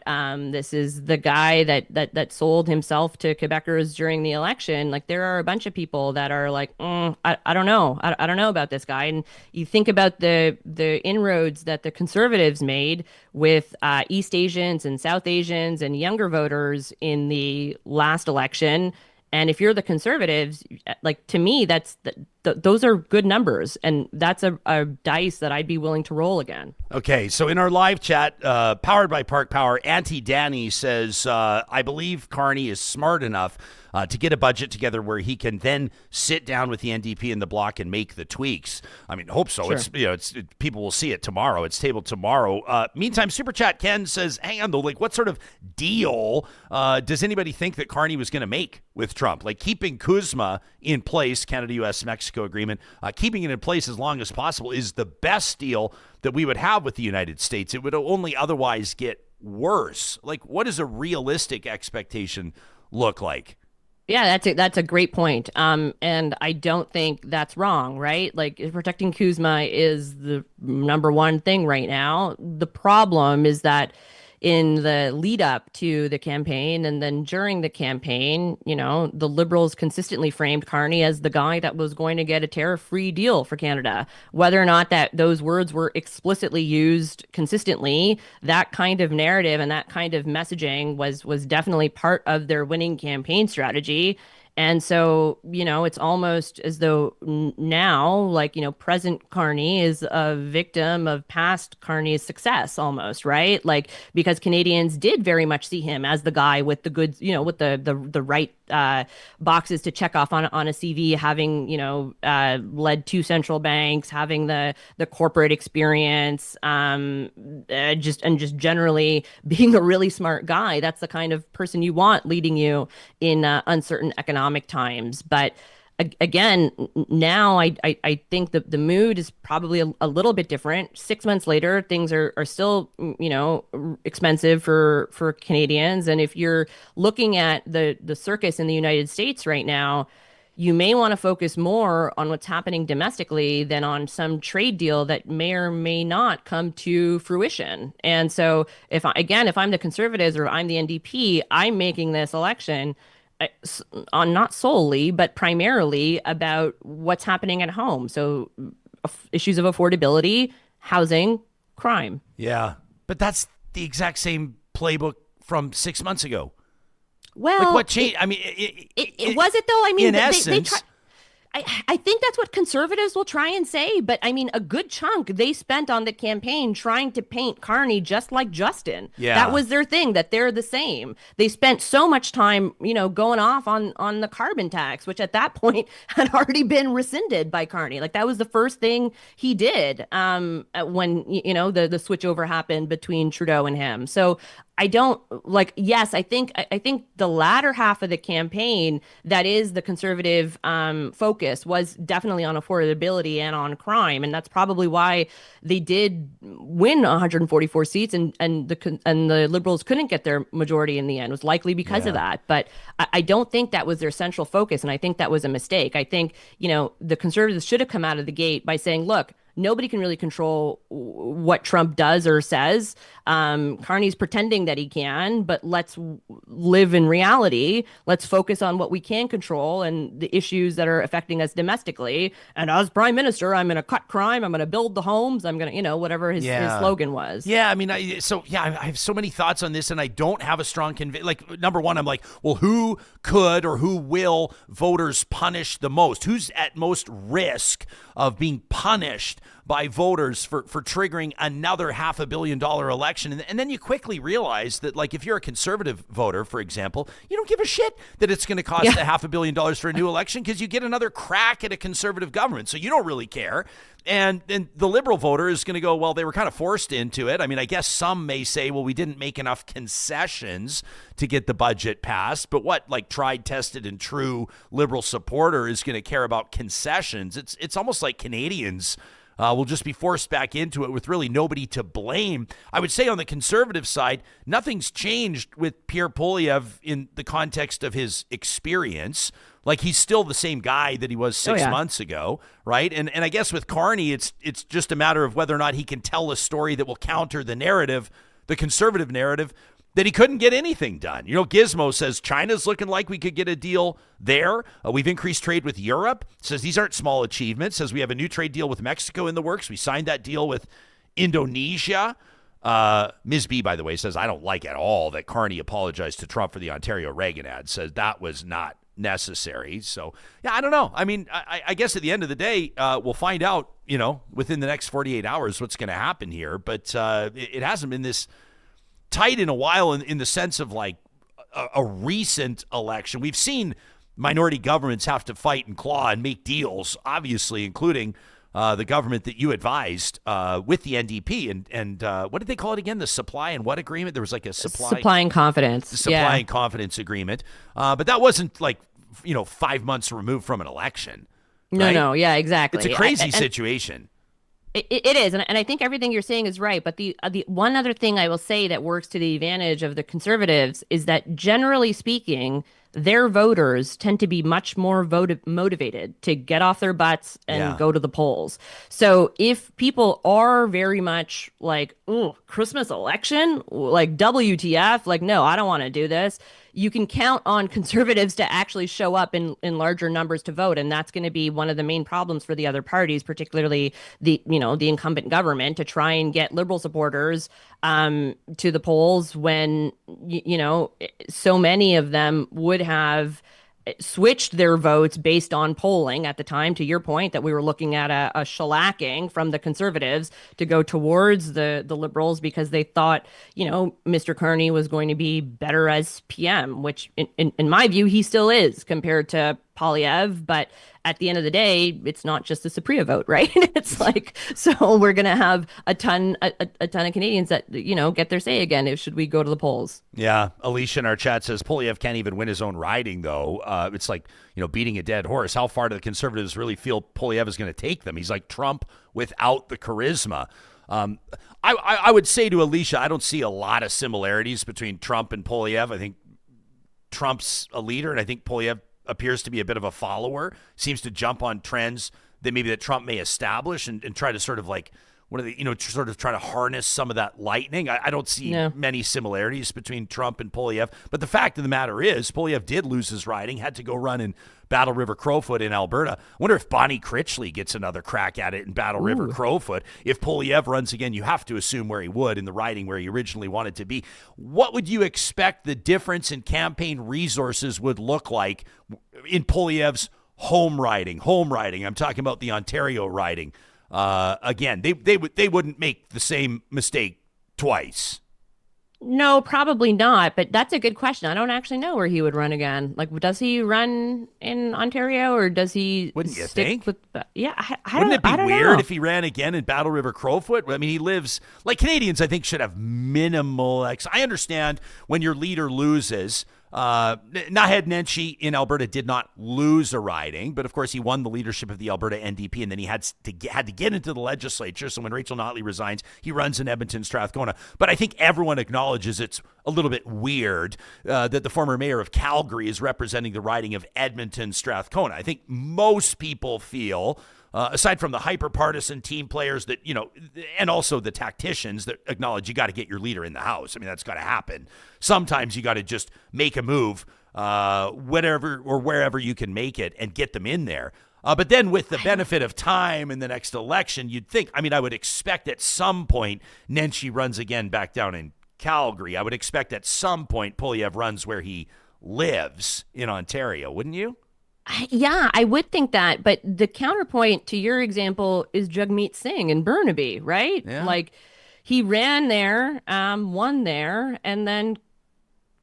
this is the guy that sold himself to Quebecers during the election. There are a bunch of people that are like, I don't know, I don't know about this guy, and you think about the inroads that the Conservatives made with East Asians and South Asians and younger voters in the last election, and if you're the Conservatives, like, to me, those are good numbers, and that's a dice that I'd be willing to roll again.
Okay, so in our live chat, powered by Park Power, Auntie Danny says, I believe Carney is smart enough to get a budget together where he can then sit down with the NDP and the Bloc and make the tweaks. I mean, hope so.
Sure.
People will see it tomorrow. It's tabled tomorrow. Meantime, Super Chat Ken says, hang on though, like, what sort of deal does anybody think that Carney was going to make with Trump? Like, keeping Kuzma in place, Canada, U.S., Mexico agreement, keeping it in place as long as possible is the best deal that we would have with the United States. It would only otherwise get worse. Like, what does a realistic expectation look like?
Yeah, that's a great point. And I don't think that's wrong, right? Like, protecting Kuzma is the number one thing right now. The problem is that in the lead up to the campaign and then during the campaign, the Liberals consistently framed Carney as the guy that was going to get a tariff-free deal for Canada. Whether or not that those words were explicitly used consistently, that kind of narrative and that kind of messaging was definitely part of their winning campaign strategy. And so, it's almost as though now, like, present Carney is a victim of past Carney's success almost, right? Like, because Canadians did very much see him as the guy with the goods, with the right boxes to check off on a CV, having, led 2 central banks, having the corporate experience, just generally being a really smart guy. That's the kind of person you want leading you in uncertain economic times. But again, now I think that the mood is probably a little bit different. 6 months later, things are still, expensive for Canadians. And if you're looking at the circus in the United States right now, you may want to focus more on what's happening domestically than on some trade deal that may or may not come to fruition. And so if I'm the Conservatives or I'm the NDP, I'm making this election on not solely, but primarily about what's happening at home. So issues of affordability, housing, crime.
Yeah, but that's the exact same playbook from 6 months ago.
Well,
like, what changed?
Was it though? I mean,
in essence.
I think that's what Conservatives will try and say, but I mean, a good chunk they spent on the campaign trying to paint Carney just like Justin.
Yeah.
That was their thing, that they're the same. They spent so much time, going off on the carbon tax, which at that point had already been rescinded by Carney. Like, that was the first thing he did when, the switchover happened between Trudeau and him. So I don't yes, I think the latter half of the campaign, that is the Conservative focus, was definitely on affordability and on crime. And that's probably why they did win 144 seats and the Liberals couldn't get their majority in the end. It was likely because of that. But I don't think that was their central focus. And I think that was a mistake. I think, the Conservatives should have come out of the gate by saying, look, nobody can really control what Trump does or says. Carney's pretending that he can, but let's live in reality. Let's focus on what we can control and the issues that are affecting us domestically. And as prime minister, I'm going to cut crime. I'm going to build the homes. I'm going to, whatever his slogan was.
Yeah, I mean, I have so many thoughts on this, and I don't have a strong conviction. Like, number one, I'm like, well, who could or who will voters punish the most? Who's at most risk of being punished by voters for triggering another $500 million election? And then you quickly realize that, like, if you're a Conservative voter, for example, you don't give a shit that it's going to cost $500 million for a new election, because you get another crack at a Conservative government. So you don't really care. And the Liberal voter is going to go, well, they were kind of forced into it. I mean, I guess some may say, well, we didn't make enough concessions to get the budget passed. But what, like, tried, tested, and true Liberal supporter is going to care about concessions? It's almost like Canadians will just be forced back into it with really nobody to blame. I would say on the Conservative side, nothing's changed with Pierre Poilievre in the context of his experience. Like, he's still the same guy that he was 6 months ago, right? And I guess with Carney, it's just a matter of whether or not he can tell a story that will counter the narrative, the Conservative narrative, that he couldn't get anything done. Gizmo says China's looking like we could get a deal there. We've increased trade with Europe. Says these aren't small achievements. Says we have a new trade deal with Mexico in the works. We signed that deal with Indonesia. Ms. B, by the way, says, I don't like at all that Carney apologized to Trump for the Ontario Reagan ad. Says that was not necessary. So, yeah, I don't know. I mean, I guess at the end of the day, we'll find out, within the next 48 hours what's going to happen here. But it hasn't been this tight in a while in the sense of like a recent election. We've seen minority governments have to fight and claw and make deals, obviously, including the government that you advised with the NDP. And what did they call it again? The supply and what agreement? There was like a
supply and confidence.
The supply and confidence agreement. But that wasn't like, 5 months removed from an election. Right?
No, yeah, exactly.
It's a crazy situation.
It is, and I think everything you're saying is right. But the one other thing I will say that works to the advantage of the Conservatives is that, generally speaking, their voters tend to be much more motivated to get off their butts and go to the polls. So if people are very much like, "Ooh, Christmas election, like WTF, like no, I don't want to do this," you can count on Conservatives to actually show up in larger numbers to vote. And that's going to be one of the main problems for the other parties, particularly the incumbent government, to try and get Liberal supporters to the polls when, so many of them would have switched their votes based on polling at the time, to your point, that we were looking at a shellacking from the Conservatives to go towards the Liberals because they thought, Mr. Carney was going to be better as PM, which in my view, he still is compared to Poilievre. But at the end of the day, it's not just a Supriya vote, right? It's like, so we're going to have a ton of Canadians that, get their say again. Should we go to the polls?
Yeah. Alicia in our chat says Poilievre can't even win his own riding, though. It's like, beating a dead horse. How far do the Conservatives really feel Poilievre is going to take them? He's like Trump without the charisma. I would say to Alicia, I don't see a lot of similarities between Trump and Poilievre. I think Trump's a leader, and I think Poilievre appears to be a bit of a follower, seems to jump on trends that Trump may establish and try to sort of like, sort of try to harness some of that lightning. I don't see many similarities between Trump and Poilievre. But the fact of the matter is, Poilievre did lose his riding, had to go run in Battle River Crowfoot in Alberta. I wonder if Bonnie Critchley gets another crack at it in Battle River Crowfoot. If Poilievre runs again, you have to assume where he would in the riding where he originally wanted to be. What would you expect the difference in campaign resources would look like in Poilievre's home riding? I'm talking about the Ontario riding. Again, they wouldn't make the same mistake twice.
No, probably not. But that's a good question. I don't actually know where he would run again. Like, does he run in Ontario, or does he?
Wouldn't you think?
Yeah,
Wouldn't it be weird if he ran again in Battle River Crowfoot? I mean, he lives like Canadians. I think should have minimal. I understand when your leader loses. Naheed Nenshi in Alberta did not lose a riding, but of course he won the leadership of the Alberta NDP, and then he had to get into the legislature. So when Rachel Notley resigns, he runs in Edmonton Strathcona. But I think everyone acknowledges it's a little bit weird that the former mayor of Calgary is representing the riding of Edmonton Strathcona. I think most people feel, aside from the hyper-partisan team players that, and also the tacticians that acknowledge you got to get your leader in the House. I mean, that's got to happen. Sometimes you got to just make a move, whatever or wherever you can make it, and get them in there. But then with the benefit of time in the next election, you'd think, I would expect at some point Nenshi runs again back down in Calgary. I would expect at some point Poilievre runs where he lives in Ontario, wouldn't you?
Yeah, I would think that. But the counterpoint to your example is Jagmeet Singh in Burnaby, right?
Yeah.
Like, he ran there, won there, and then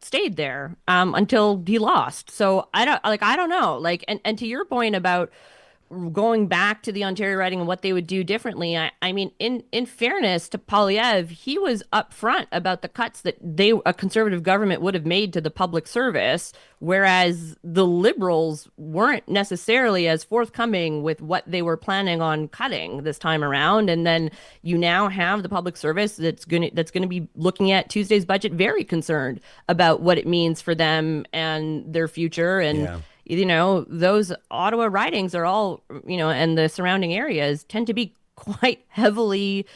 stayed there until he lost. So I don't know. Like, and to your point about going back to the Ontario riding and what they would do differently, I mean, in fairness to Poilievre, he was upfront about the cuts that a Conservative government would have made to the public service, whereas the Liberals weren't necessarily as forthcoming with what they were planning on cutting this time around. And then you now have the public service that's going to be looking at Tuesday's budget very concerned about what it means for them and their future. And those Ottawa ridings are all, and the surrounding areas tend to be quite heavily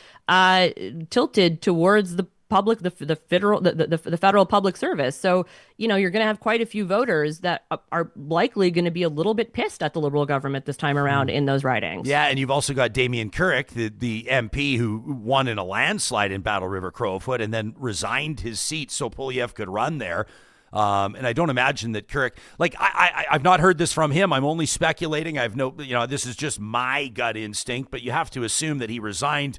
tilted towards the the federal public service. So, you're going to have quite a few voters that are likely going to be a little bit pissed at the Liberal government this time around in those ridings.
Yeah, and you've also got Damien Kirk, the MP who won in a landslide in Battle River Crowfoot and then resigned his seat so Poilievre could run there. And I don't imagine that Kirk, I've not heard this from him. I'm only speculating. This is just my gut instinct, but you have to assume that he resigned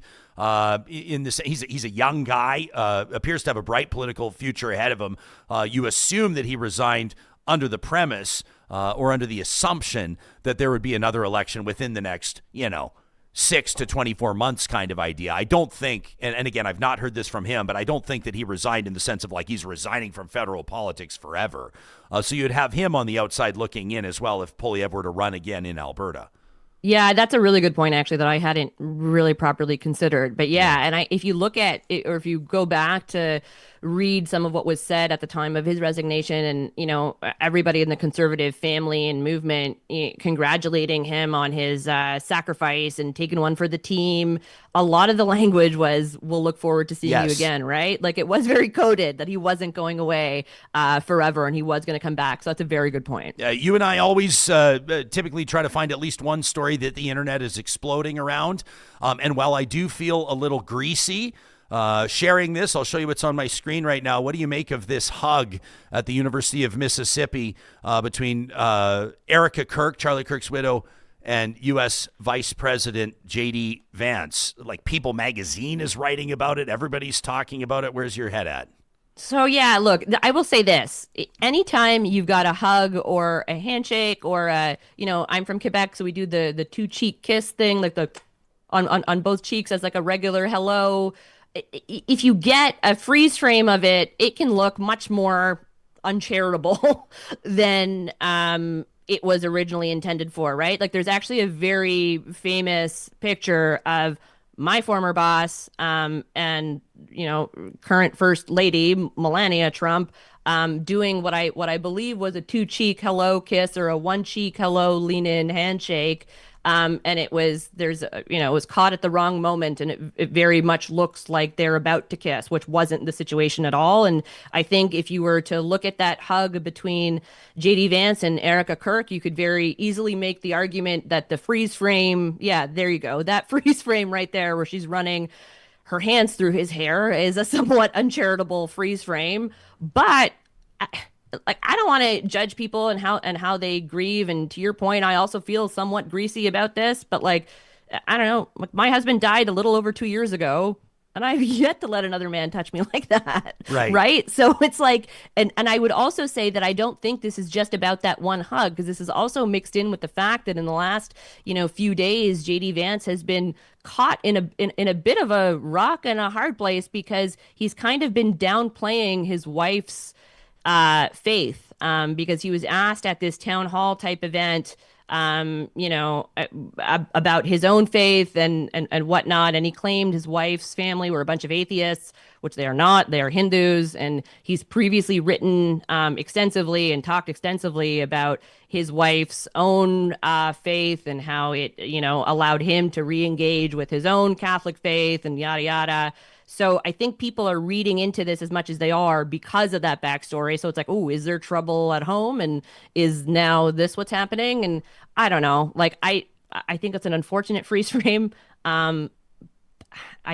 in this. He's a young guy, appears to have a bright political future ahead of him. You assume that he resigned under the premise or under the assumption that there would be another election within the next, 6 to 24 months kind of idea. I don't think, and again, I've not heard this from him, but I don't think that he resigned in the sense of he's resigning from federal politics forever. So you'd have him on the outside looking in as well if Poilievre were to run again in Alberta.
Yeah, that's a really good point, actually, that I hadn't really properly considered. But and if you look at it, or if you go back to read some of what was said at the time of his resignation, and everybody in the conservative family and movement congratulating him on his sacrifice and taking one for the team, a lot of the language was, "We'll look forward to seeing you again," right? It was very coded that he wasn't going away forever and he was going to come back. So that's a very good point.
You and I always typically try to find at least one story that the internet is exploding around. And while I do feel a little greasy sharing this, I'll show you what's on my screen right now. What do you make of this hug at the University of Mississippi between Erika Kirk, Charlie Kirk's widow, and U.S. Vice President J.D. Vance? People magazine is writing about it. Everybody's talking about it. Where's your head at?
So, look, I will say this. Anytime you've got a hug or a handshake or, I'm from Quebec, so we do the two cheek kiss thing, on both cheeks as a regular hello. If you get a freeze frame of it, it can look much more uncharitable than it was originally intended for, right? There's actually a very famous picture of my former boss and current First Lady Melania Trump doing what I believe was a two cheek hello kiss or a one cheek hello lean in handshake. And it was it was caught at the wrong moment, and it very much looks like they're about to kiss, which wasn't the situation at all. And I think if you were to look at that hug between J.D. Vance and Erika Kirk, you could very easily make the argument that the freeze frame, there you go, that freeze frame right there where she's running her hands through his hair is a somewhat uncharitable freeze frame. But I don't want to judge people and how they grieve. And to your point, I also feel somewhat greasy about this. But I don't know. My husband died a little over 2 years ago, and I've yet to let another man touch me like that. Right. So it's and I would also say that I don't think this is just about that one hug, because this is also mixed in with the fact that in the last few days, J.D. Vance has been caught in a bit of a rock and a hard place, because he's kind of been downplaying his wife's faith, because he was asked at this town hall type event, about his own faith and whatnot. And he claimed his wife's family were a bunch of atheists, which they are not. They are Hindus. And he's previously written extensively and talked extensively about his wife's own faith and how it, allowed him to re-engage with his own Catholic faith and yada, yada. So I think people are reading into this as much as they are because of that backstory. So it's is there trouble at home? And is now this what's happening? And I don't know. I think it's an unfortunate freeze frame. I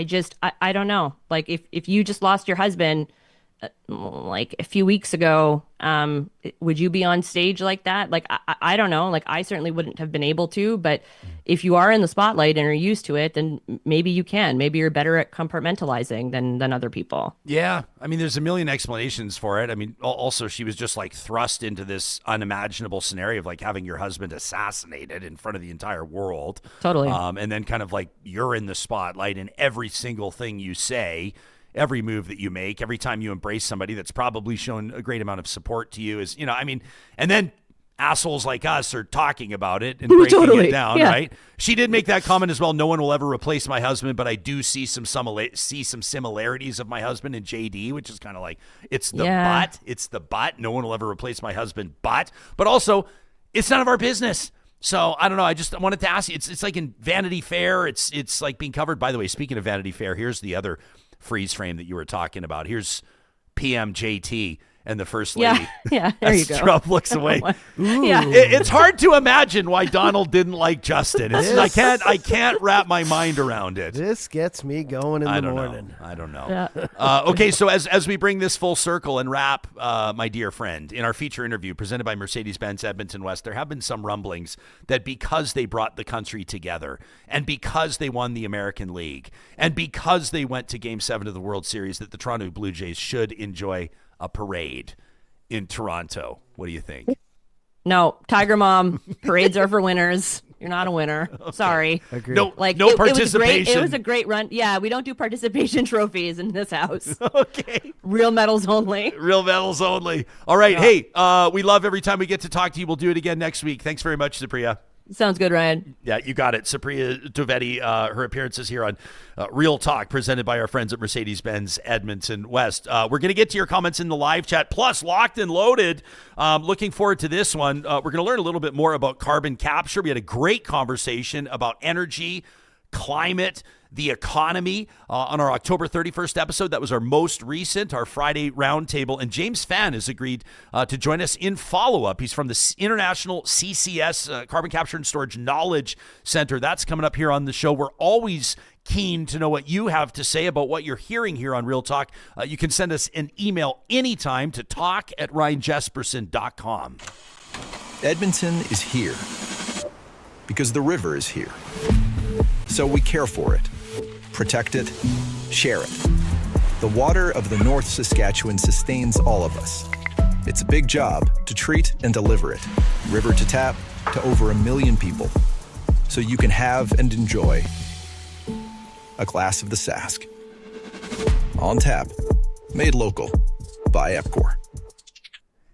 don't know. If you just lost your husband, a few weeks ago, would you be on stage like that? I don't know. I certainly wouldn't have been able to, but if you are in the spotlight and are used to it, then maybe you can. Maybe you're better at compartmentalizing than other people.
Yeah. I mean, there's a million explanations for it. I mean, also she was just thrust into this unimaginable scenario of having your husband assassinated in front of the entire world.
Totally.
And then kind of you're in the spotlight, and every single thing you say, every move that you make, every time you embrace somebody that's probably shown a great amount of support to you is, and then assholes like us are talking about it and breaking it down, right? She did make that comment as well. No one will ever replace my husband, but I do see some similarities of my husband and JD, which is kind of it's the but. It's the but. No one will ever replace my husband, but also it's none of our business. So I don't know. I wanted to ask you. It's like in Vanity Fair. It's being covered. By the way, speaking of Vanity Fair, here's the other freeze frame that you were talking about. Here's PM JT and the First Lady.
Yeah, there you go.
Trump looks away.
Yeah.
It's hard to imagine why Donald didn't like Justin. I can't wrap my mind around it.
This gets me going in the morning.
I don't know.
Yeah.
Okay, so as we bring this full circle and wrap, my dear friend, in our feature interview presented by Mercedes-Benz Edmonton West, there have been some rumblings that because they brought the country together and because they won the American League and because they went to Game 7 of the World Series, that the Toronto Blue Jays should enjoy a parade in Toronto. What do you think?
No, Tiger Mom, parades are for winners. You're not a winner. Okay. Sorry.
Agreed.
No participation.
It was a great run. Yeah, we don't do participation trophies in this house.
Okay.
Real medals only.
Real medals only. All right. Hey, we love every time we get to talk to you. We'll do it again next week. Thanks very much, Supriya.
Sounds good, Ryan.
Yeah, you got it. Supriya Dwivedi, her appearances here on Real Talk, presented by our friends at Mercedes-Benz Edmonton West. We're going to get to your comments in the live chat, plus Locked and Loaded. Looking forward to this one. We're going to learn a little bit more about carbon capture. We had a great conversation about energy, climate, the economy on our October 31st episode. That was our most recent, our Friday roundtable. And James Fann has agreed to join us in follow-up. He's from the International CCS Carbon Capture and Storage Knowledge Centre. That's coming up here on the show. We're always keen to know what you have to say about what you're hearing here on Real Talk. You can send us an email anytime to talk@ryanjesperson.com.
Edmonton is here because the river is here. So we care for it, protect it, share it. The water of the North Saskatchewan sustains all of us. It's a big job to treat and deliver it, river to tap, to over 1 million people. So you can have and enjoy a glass of the Sask. On tap, made local by Epcor.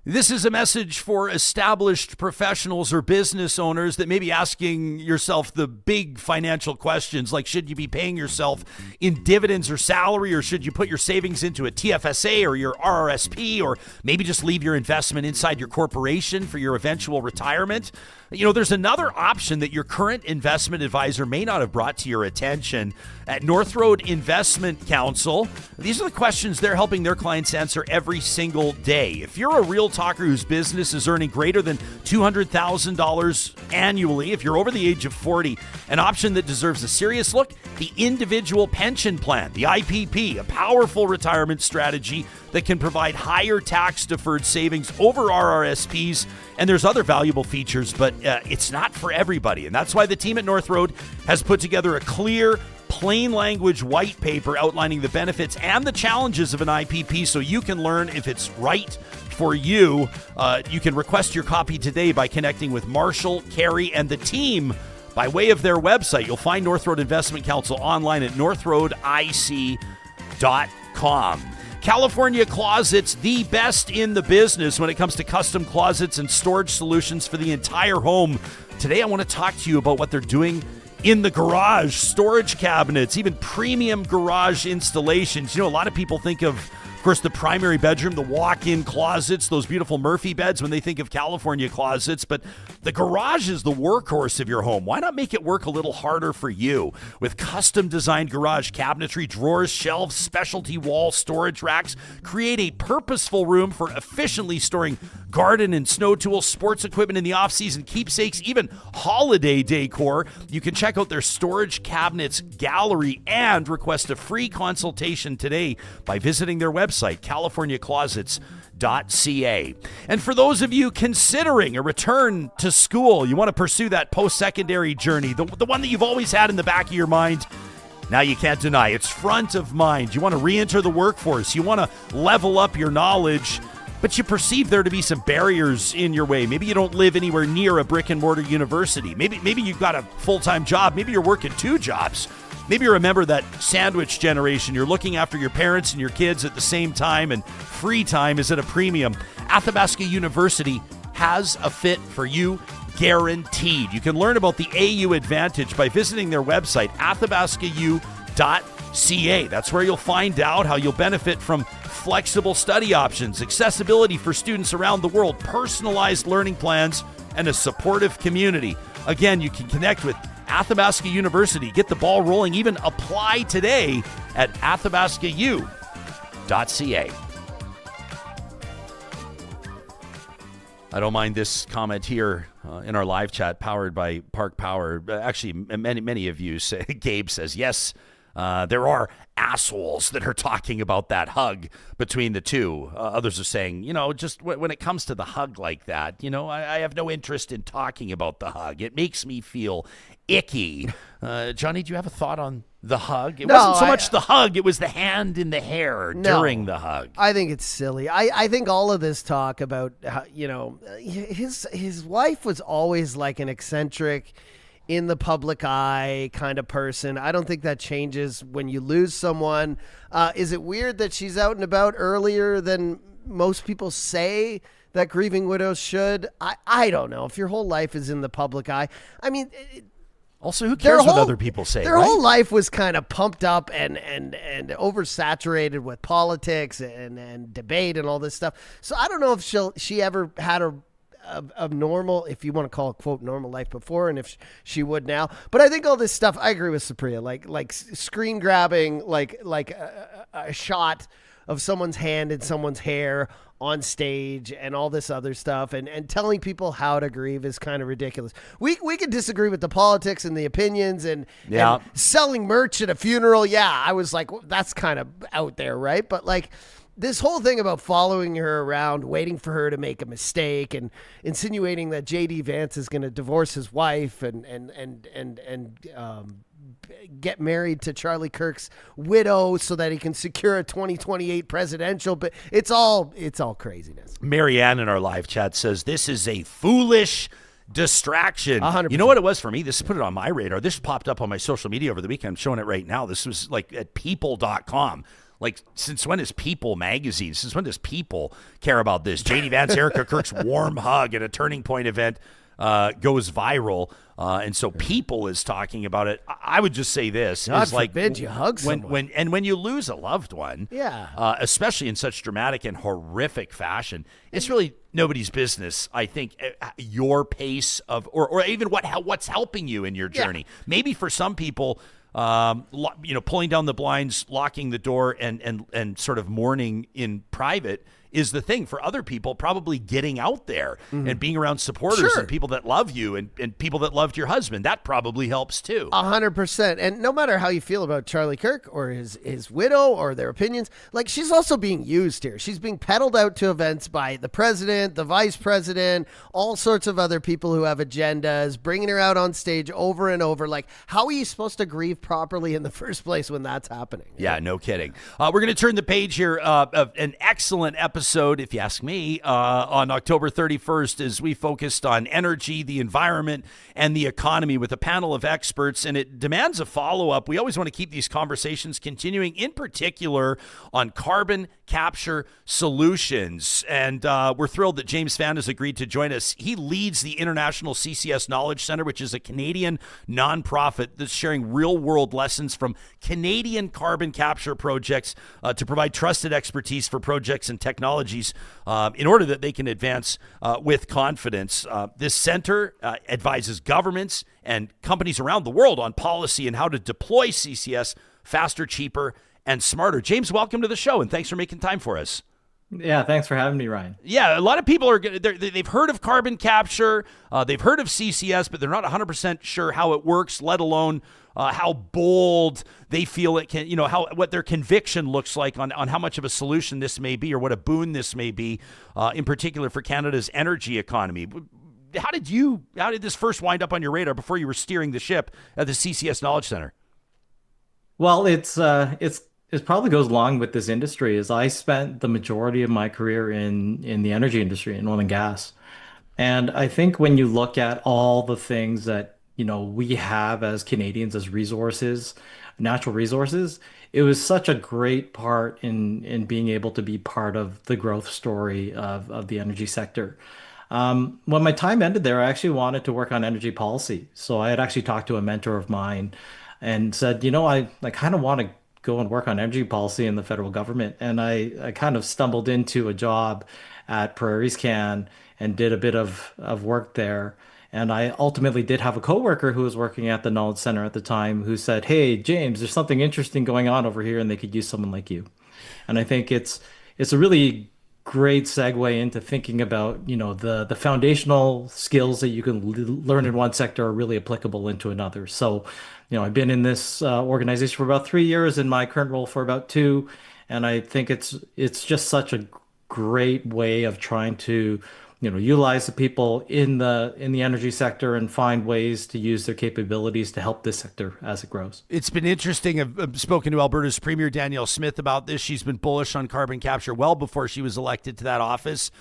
This is a message for established professionals or business owners that may be asking yourself the big financial questions, like should you be paying yourself in dividends or salary, or should you put your savings into a TFSA or your RRSP, or maybe just leave your investment inside your corporation for your eventual retirement? You know, there's another option that your current investment advisor may not have brought to your attention. At North Road Investment Council, these are the questions they're helping their clients answer every single day. If you're a real talker whose business is earning greater than $200,000 annually, if you're over the age of 40, an option that deserves a serious look, the Individual Pension Plan, the IPP, a powerful retirement strategy that can provide higher tax-deferred savings over RRSPs, and there's other valuable features, but it's not for everybody. And that's why the team at North Road has put together a clear, plain language white paper outlining the benefits and the challenges of an IPP so you can learn if it's right for you. You can request your copy today by connecting with Marshall, Carey, and the team by way of their website. You'll find North Road Investment Council online at northroadic.com. California Closets, the best in the business when it comes to custom closets and storage solutions for the entire home. Today I want to talk to you about what they're doing in the garage, storage cabinets, even premium garage installations. You know, a lot of people think of course, the primary bedroom, the walk-in closets, those beautiful Murphy beds when they think of California Closets, but the garage is the workhorse of your home. Why not make it work a little harder for you? With custom-designed garage cabinetry, drawers, shelves, specialty wall storage racks, create a purposeful room for efficiently storing garden and snow tools, sports equipment in the off-season, keepsakes, even holiday decor. You can check out their storage cabinets gallery and request a free consultation today by visiting their website, californiaclosets.ca. And for those of you considering a return to school, you want to pursue that post-secondary journey, the one that you've always had in the back of your mind, now you can't deny it's front of mind. You want to re-enter the workforce. You want to level up your knowledge, but you perceive there to be some barriers in your way. Maybe you don't live anywhere near a brick-and-mortar university. Maybe you've got a full-time job. Maybe you're working 2 jobs. Maybe you remember that sandwich generation. You're looking after your parents and your kids at the same time, and free time is at a premium. Athabasca University has a fit for you, guaranteed. You can learn about the AU Advantage by visiting their website, athabascau.ca. That's where you'll find out how you'll benefit from flexible study options, accessibility for students around the world, personalized learning plans, and a supportive community. Again, you can connect with Athabasca University. Get the ball rolling. Even apply today at athabascau.ca. I don't mind this comment here in our live chat, powered by Park Power. Actually, many of you say, Gabe says, yes, there are assholes that are talking about that hug between the two. Others are saying, just when it comes to the hug like that, I have no interest in talking about the hug. It makes me feel icky. Johnny, do you have a thought on the hug? It wasn't so much the hug, it was the hand in the hair during the hug.
I think it's silly. I think all of this talk about how, his wife was always like an eccentric, in the public eye kind of person. I don't think that changes when you lose someone. Is it weird that she's out and about earlier than most people say that grieving widows should? I don't know. If your whole life is in the public eye, I mean,
also, who cares what other people say?
Their whole life was kind of pumped up and oversaturated with politics and debate and all this stuff. So I don't know if she ever had a normal, if you want to call it, quote, normal life before, and if she would now. But I think all this stuff, I agree with Supriya, like screen grabbing, like a shot of someone's hand in someone's hair on stage and all this other stuff, and telling people how to grieve is kind of ridiculous. We could disagree with the politics and the opinions and selling merch at a funeral. Yeah, I was like, well, that's kind of out there, right? But like, this whole thing about following her around, waiting for her to make a mistake, and insinuating that J.D. Vance is going to divorce his wife and get married to Charlie Kirk's widow so that he can secure a 2028 presidential. But it's all craziness.
Marianne in our live chat says this is a foolish distraction.
100%.
You know what it was for me? This put it on my radar. This popped up on my social media over the weekend. I'm showing it right now. This was like at people.com. Like, since when is People magazine? Since when does People care about this? J.D. Vance, Erika Kirk's warm hug at a Turning Point event goes viral. And so People is talking about it. I would just say this.
God
is like
forbid you hug someone.
when you lose a loved one, especially in such dramatic and horrific fashion, it's really nobody's business, I think, your pace of, or even what's helping you in your journey. Maybe for some people, pulling down the blinds, locking the door, and sort of mourning in private is the thing. For other people, probably getting out there and being around supporters and people that love you and people that loved your husband. That probably helps too.
100%. And no matter how you feel about Charlie Kirk or his widow or their opinions, like, she's also being used here. She's being peddled out to events by the president, the vice president, all sorts of other people who have agendas, bringing her out on stage over and over. Like, how are you supposed to grieve properly in the first place when that's happening?
Yeah, no kidding. We're going to turn the page here of an excellent episode, if you ask me, on October 31st, as we focused on energy, the environment, and the economy with a panel of experts, and it demands a follow-up. We always want to keep these conversations continuing, in particular on carbon capture solutions. And we're thrilled that James Fann has agreed to join us. He leads the International CCS Knowledge Centre, which is a Canadian nonprofit that's sharing real-world lessons from Canadian carbon capture projects to provide trusted expertise for projects and technologies in order that they can advance with confidence. This center advises governments and companies around the world on policy and how to deploy CCS faster, cheaper, and smarter. James, welcome to the show, and thanks for making time for us.
Yeah, thanks for having me, Ryan.
Yeah, a lot of people they've heard of carbon capture, they've heard of CCS, but they're not 100% sure how it works, let alone how bold they feel it can, what their conviction looks like on how much of a solution this may be or what a boon this may be, in particular for Canada's energy economy. How did this first wind up on your radar before you were steering the ship at the CCS Knowledge Centre?
Well, it probably goes along with this industry, as I spent the majority of my career in the energy industry, in oil and gas. And I think when you look at all the things that, we have as Canadians as resources, natural resources, it was such a great part in being able to be part of the growth story of the energy sector. When my time ended there, I actually wanted to work on energy policy. So I had actually talked to a mentor of mine and said, I kind of want to go and work on energy policy in the federal government. And I kind of stumbled into a job at PrairieScan and did a bit of work there. And I ultimately did have a coworker who was working at the Knowledge Center at the time who said, "Hey, James, there's something interesting going on over here, and they could use someone like you." And I think it's a really great segue into thinking about, the foundational skills that you can learn in one sector are really applicable into another. So, I've been in this organization for about 3 years, in my current role for about 2, and I think it's just such a great way of trying to utilize the people in the energy sector and find ways to use their capabilities to help this sector as it grows.
It's been interesting. I've spoken to Alberta's Premier Danielle Smith about this. She's been bullish on carbon capture well before she was elected to that office.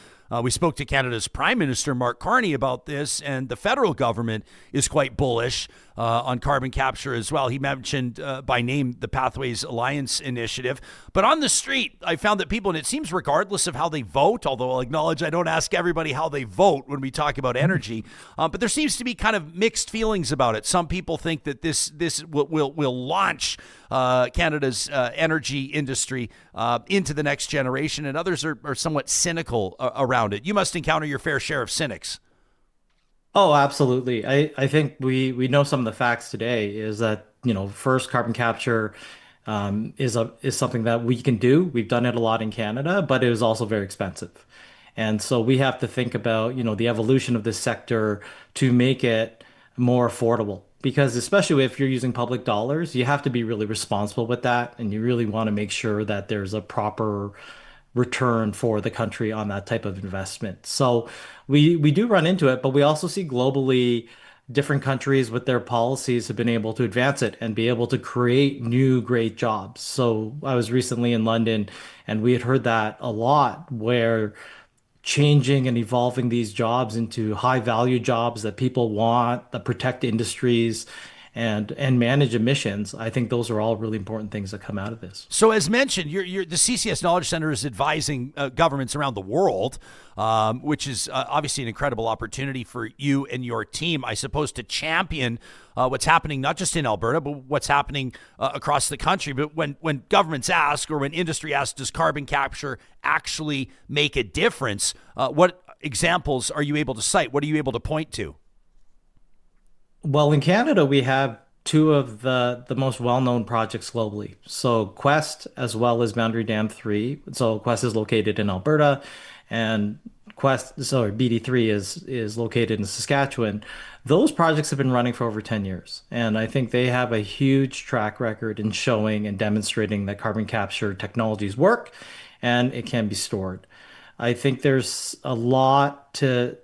We spoke to Canada's Prime Minister Mark Carney about this, and the federal government is quite bullish on carbon capture as well. He mentioned by name the Pathways Alliance initiative. But on the street, I found that people, and it seems regardless of how they vote, although I'll acknowledge I don't ask everybody how they vote when we talk about energy, but there seems to be kind of mixed feelings about it. Some people think that this will launch Canada's energy industry into the next generation, and others are somewhat cynical around it. You must encounter your fair share of cynics.
Oh, absolutely. I think we know some of the facts today is that, first, carbon capture is something that we can do. We've done it a lot in Canada, but it is also very expensive. And so we have to think about, the evolution of this sector to make it more affordable. Because especially if you're using public dollars, you have to be really responsible with that. And you really want to make sure that there's a proper return for the country on that type of investment. So we do run into it, but we also see globally different countries with their policies have been able to advance it and be able to create new great jobs. So I was recently in London, and we had heard that a lot, where changing and evolving these jobs into high value jobs that people want, that protect industries and manage emissions. I think those are all really important things that come out of this.
So as mentioned, the CCS Knowledge Centre is advising governments around the world, which is obviously an incredible opportunity for you and your team, I suppose, to champion what's happening not just in Alberta, but what's happening across the country. But when governments ask, or when industry asks, does carbon capture actually make a difference? What examples are you able to cite? What are you able to point to?
Well, in Canada, we have 2 of the most well-known projects globally. So Quest, as well as Boundary Dam 3. So Quest is located in Alberta, and BD3 is located in Saskatchewan. Those projects have been running for over 10 years. And I think they have a huge track record in showing and demonstrating that carbon capture technologies work and it can be stored. I think there's a lot to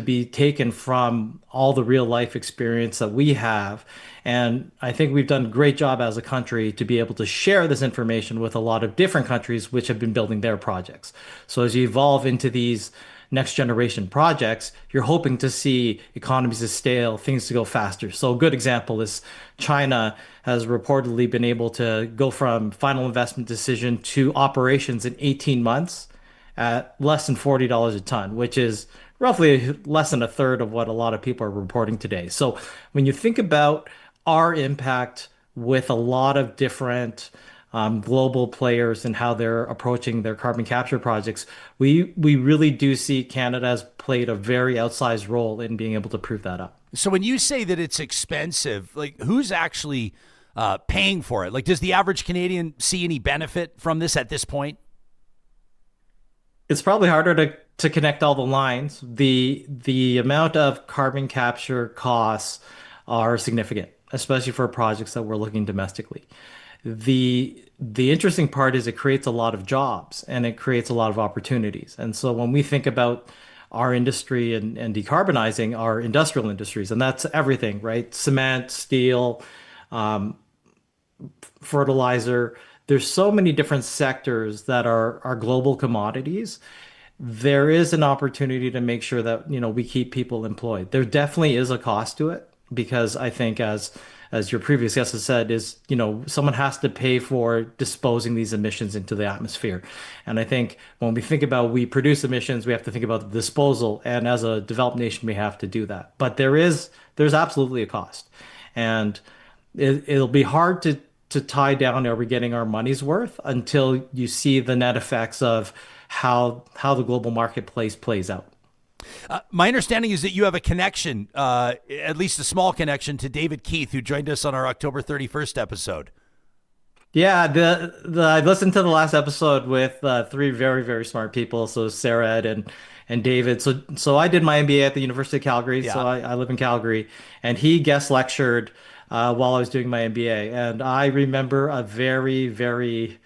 be taken from all the real life experience that we have. And I think we've done a great job as a country to be able to share this information with a lot of different countries which have been building their projects. So as you evolve into these next generation projects, you're hoping to see economies of scale, things to go faster. So a good example is China has reportedly been able to go from final investment decision to operations in 18 months at less than $40 a ton, which is roughly less than a third of what a lot of people are reporting today. So when you think about our impact with a lot of different global players and how they're approaching their carbon capture projects, we really do see Canada has played a very outsized role in being able to prove that up.
So when you say that it's expensive, like, who's actually paying for it? Like, does the average Canadian see any benefit from this at this point?
It's probably harder to connect all the lines. The amount of carbon capture costs are significant, especially for projects that we're looking domestically. The interesting part is it creates a lot of jobs and it creates a lot of opportunities. And so when we think about our industry and decarbonizing our industrial industries, and that's everything, right? Cement, steel, fertilizer. There's so many different sectors that are global commodities. There is an opportunity to make sure that, we keep people employed. There definitely is a cost to it, because I think as your previous guest has said, is, someone has to pay for disposing these emissions into the atmosphere. And I think when we think about we produce emissions, we have to think about the disposal. And as a developed nation, we have to do that. But there's absolutely a cost. And it'll be hard to tie down, are we getting our money's worth, until you see the net effects of how the global marketplace plays out.
My understanding is that you have a connection, at least a small connection, to David Keith, who joined us on our October 31st episode.
Yeah, I listened to the last episode with three very, very smart people. So Sarah, Ed, and David. So I did my MBA at the University of Calgary. Yeah. So I live in Calgary, and he guest lectured while I was doing my MBA. And I remember a very, very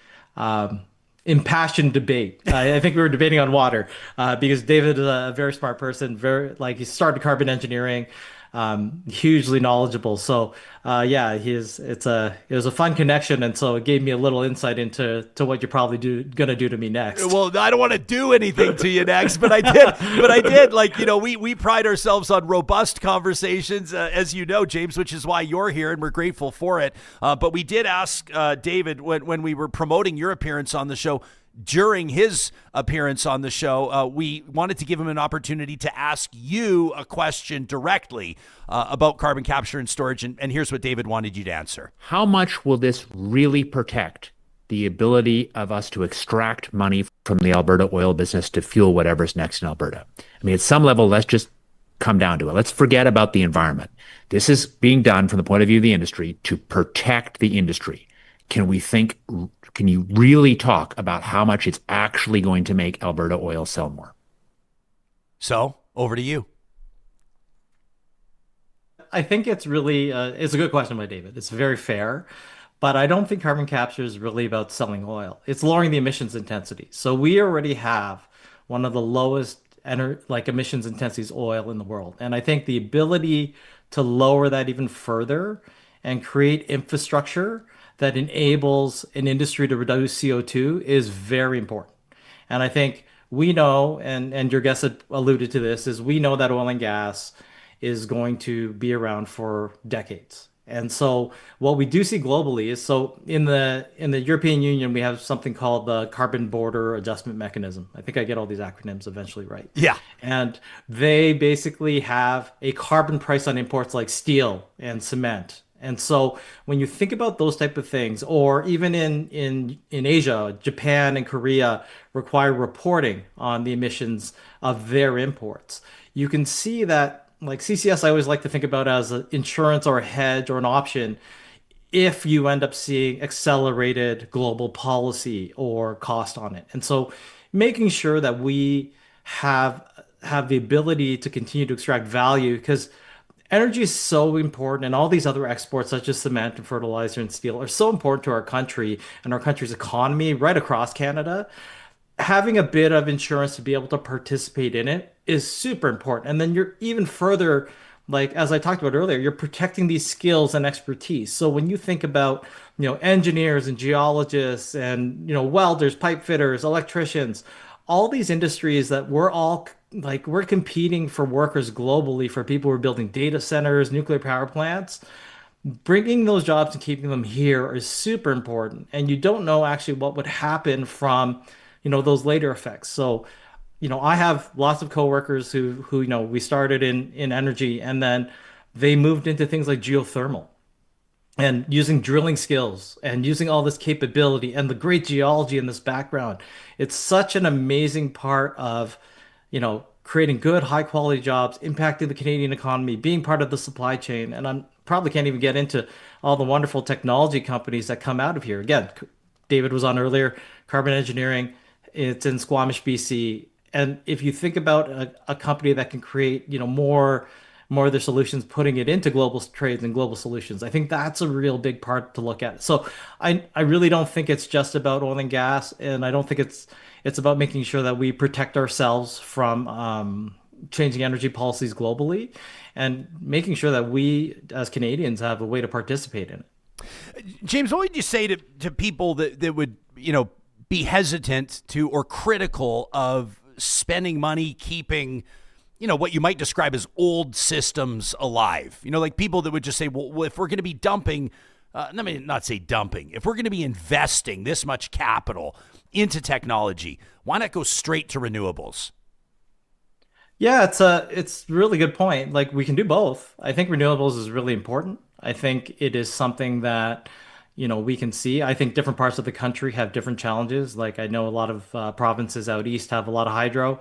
impassioned debate. I think we were debating on water because David is a very smart person. He started carbon engineering. Hugely knowledgeable. So yeah, it was a fun connection, and so it gave me a little insight into what you're probably gonna do to me next.
Well, I don't want to do anything to you next, but I did. Like, we pride ourselves on robust conversations, as you know, James, which is why you're here, and we're grateful for it. But we did ask David when we were promoting your appearance on the show. During his appearance on the show, we wanted to give him an opportunity to ask you a question directly about carbon capture and storage. And here's what David wanted you to answer.
How much will this really protect the ability of us to extract money from the Alberta oil business to fuel whatever's next in Alberta? I mean, at some level, let's just come down to it. Let's forget about the environment. This is being done from the point of view of the industry to protect the industry. Can you really talk about how much it's actually going to make Alberta oil sell more?
So, over to you.
I think it's really, it's a good question by David. It's very fair, but I don't think carbon capture is really about selling oil. It's lowering the emissions intensity. So we already have one of the lowest emissions intensities oil in the world. And I think the ability to lower that even further and create infrastructure that enables an industry to reduce CO2 is very important. And I think we know, and your guest alluded to this, is we know that oil and gas is going to be around for decades. And so what we do see globally is, so in the European Union, we have something called the Carbon Border Adjustment Mechanism. I think I get all these acronyms eventually right.
Yeah.
And they basically have a carbon price on imports like steel and cement. And so when you think about those type of things, or even in Asia, Japan and Korea require reporting on the emissions of their imports, you can see that, like CCS, I always like to think about as an insurance or a hedge or an option if you end up seeing accelerated global policy or cost on it. And so making sure that we have the ability to continue to extract value, because energy is so important, and all these other exports such as cement and fertilizer and steel are so important to our country and our country's economy right across Canada. Having a bit of insurance to be able to participate in it is super important. And then you're even further, like as I talked about earlier, you're protecting these skills and expertise. So when you think about, engineers and geologists and, welders, pipe fitters, electricians, all these industries that we're competing for workers globally, for people who are building data centers, nuclear power plants. Bringing those jobs and keeping them here is super important. And you don't know actually what would happen from, those later effects. So, I have lots of coworkers who we started in energy, and then they moved into things like geothermal and using drilling skills and using all this capability and the great geology in this background. It's such an amazing part of, creating good, high quality jobs, impacting the Canadian economy, being part of the supply chain. And I probably can't even get into all the wonderful technology companies that come out of here. Again, David was on earlier, carbon engineering, it's in Squamish, BC. And if you think about a company that can create, more of their solutions, putting it into global trades and global solutions, I think that's a real big part to look at. So I really don't think it's just about oil and gas, and I don't think it's about making sure that we protect ourselves from changing energy policies globally, and making sure that we as Canadians have a way to participate in it.
James, what would you say to people that would, be hesitant to or critical of spending money keeping, what you might describe as old systems alive? Like people that would just say, well, if we're going to be dumping, let me not say dumping, if we're going to be investing this much capital into technology, why not go straight to renewables?
Yeah, it's a really good point. Like, we can do both. I think renewables is really important. I think it is something that, we can see. I think different parts of the country have different challenges. Like, I know a lot of provinces out east have a lot of hydro,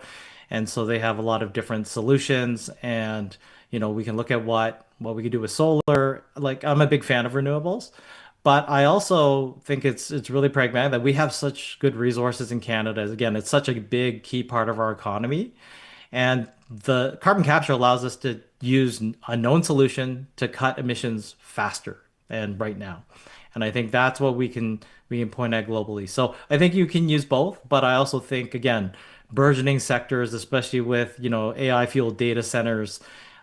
And so they have a lot of different solutions, and we can look at what we could do with solar. Like, I'm a big fan of renewables, but I also think it's really pragmatic that we have such good resources in Canada. Again, it's such a big key part of our economy. And the carbon capture allows us to use a known solution to cut emissions faster and right now. And I think that's what we can point at globally. So I think you can use both, but I also think, again, burgeoning sectors, especially with, AI fueled data centers,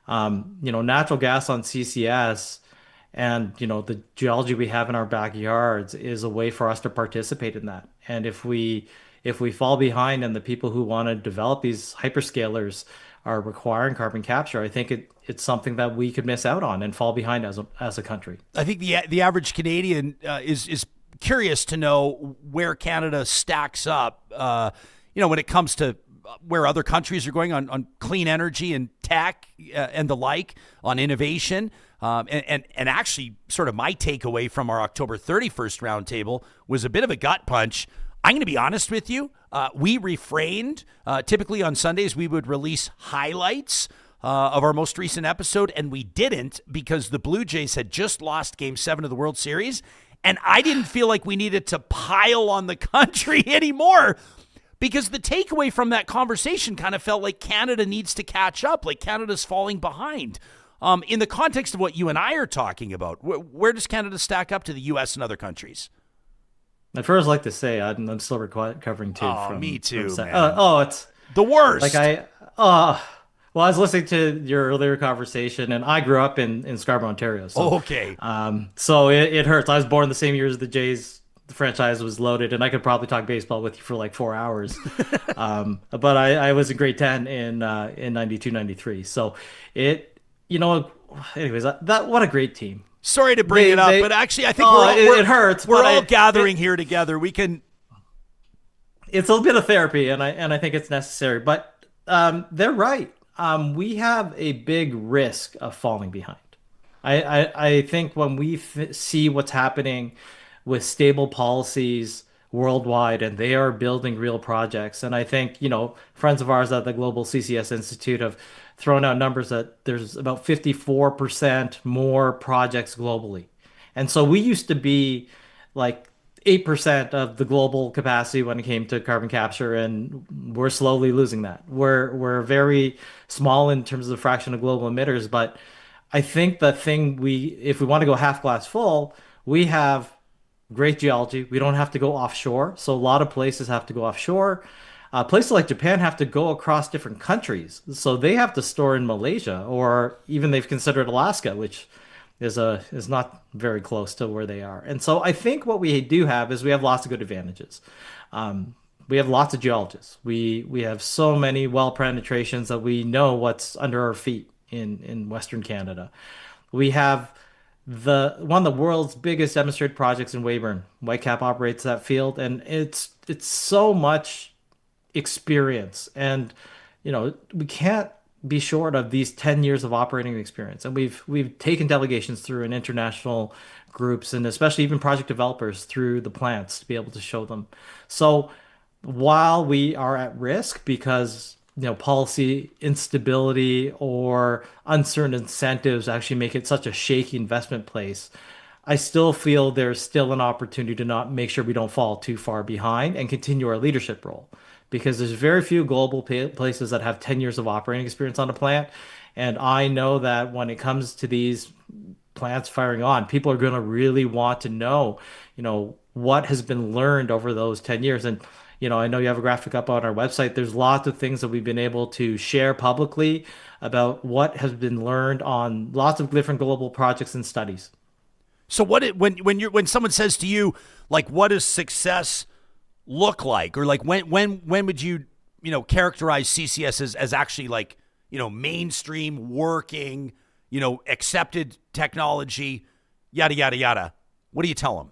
natural gas on CCS, and the geology we have in our backyards is a way for us to participate in that. And if we fall behind and the people who want to develop these hyperscalers are requiring carbon capture, I think it's something that we could miss out on and fall behind as a country.
I think the average Canadian is curious to know where Canada stacks up, when it comes to where other countries are going on clean energy and tech and the like, on innovation. And actually, sort of my takeaway from our October 31st roundtable was a bit of a gut punch. I'm going to be honest with you. We refrained. Typically on Sundays, we would release highlights of our most recent episode, and we didn't because the Blue Jays had just lost Game 7 of the World Series, and I didn't feel like we needed to pile on the country anymore because the takeaway from that conversation kind of felt like Canada needs to catch up, like Canada's falling behind. In the context of what you and I are talking about, where does Canada stack up to the U.S. and other countries?
I'd first like to say I'm still recovering too.
Oh, me too, man.
It's
the worst.
Well, I was listening to your earlier conversation, and I grew up in Scarborough, Ontario. So,
okay.
So it hurts. I was born the same year as the Jays. The franchise was loaded, and I could probably talk baseball with you for like 4 hours. But I was in grade 10 in 92, 93. So anyways, what a great team.
Sorry to bring it up, but actually I think
it hurts.
We're all gathering here together. We can.
It's a bit of therapy, and I think it's necessary. But they're right. We have a big risk of falling behind. I think when we see what's happening with stable policies worldwide, and they are building real projects, and I think friends of ours at the Global CCS Institute have thrown out numbers that there's about 54% more projects globally. And so we used to be like 8% of the global capacity when it came to carbon capture, and we're slowly losing that. We're very small in terms of the fraction of global emitters, but I think the thing if we want to go half glass full, we have great geology. We don't have to go offshore. So a lot of places have to go offshore. Places like Japan have to go across different countries. So they have to store in Malaysia, or even they've considered Alaska, which is not very close to where they are. And so I think what we do have is we have lots of good advantages. We have lots of geologists. We have so many well penetrations that we know what's under our feet in Western Canada. We have one of the world's biggest demonstrated projects in Weyburn. Whitecap operates that field, and it's so much experience, and we can't be short of these 10 years of operating experience. And we've taken delegations through in international groups, and especially even project developers through the plants to be able to show them. So while we are at risk because policy instability or uncertain incentives actually make it such a shaky investment place, I still feel there's still an opportunity to not make sure we don't fall too far behind and continue our leadership role. Because there's very few global places that have 10 years of operating experience on a plant. And I know that when it comes to these plants firing on, people are going to really want to know, what has been learned over those 10 years. And, I know you have a graphic up on our website. There's lots of things that we've been able to share publicly about what has been learned on lots of different global projects and studies.
So when someone says to you, like, what does success look like, or like when would you characterize CCS as actually like mainstream working, accepted technology, yada yada yada? What do you tell them?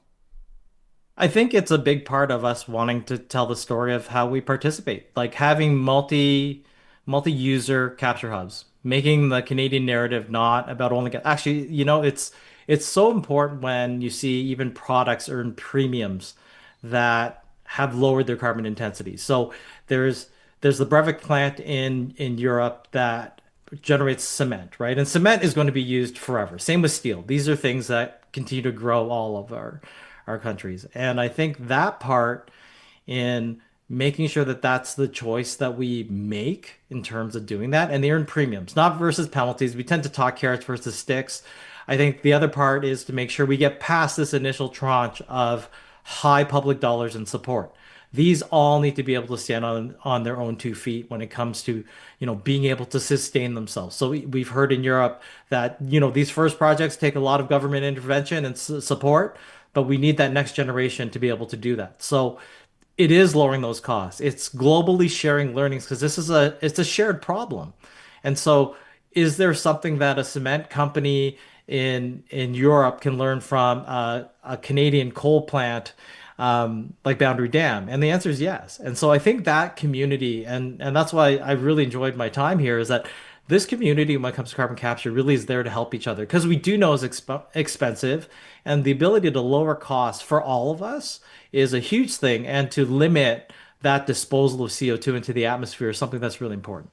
I think it's a big part of us wanting to tell the story of how we participate, like having multi-user capture hubs, making the Canadian narrative not about only actually, it's so important when you see even products earn premiums that have lowered their carbon intensity. So there's there's the Brevik plant in Europe that generates cement, right? And cement is going to be used forever. Same with steel. These are things that continue to grow all of our countries. And I think that part in making sure that that's the choice that we make in terms of doing that, and the earned premiums, not versus penalties. We tend to talk carrots versus sticks. I think the other part is to make sure we get past this initial tranche of high public dollars in support. These all need to be able to stand on their own 2 feet when it comes to, being able to sustain themselves. So we've heard in Europe that, these first projects take a lot of government intervention and support, but we need that next generation to be able to do that. So it is lowering those costs. It's globally sharing learnings because it's a shared problem. And so is there something that a cement company in Europe can learn from a Canadian coal plant like Boundary Dam? And the answer is yes. And so I think that community, and that's why I really enjoyed my time here, is that this community, when it comes to carbon capture, really is there to help each other because we do know it's expensive, and the ability to lower costs for all of us is a huge thing, and to limit that disposal of CO2 into the atmosphere is something that's really important.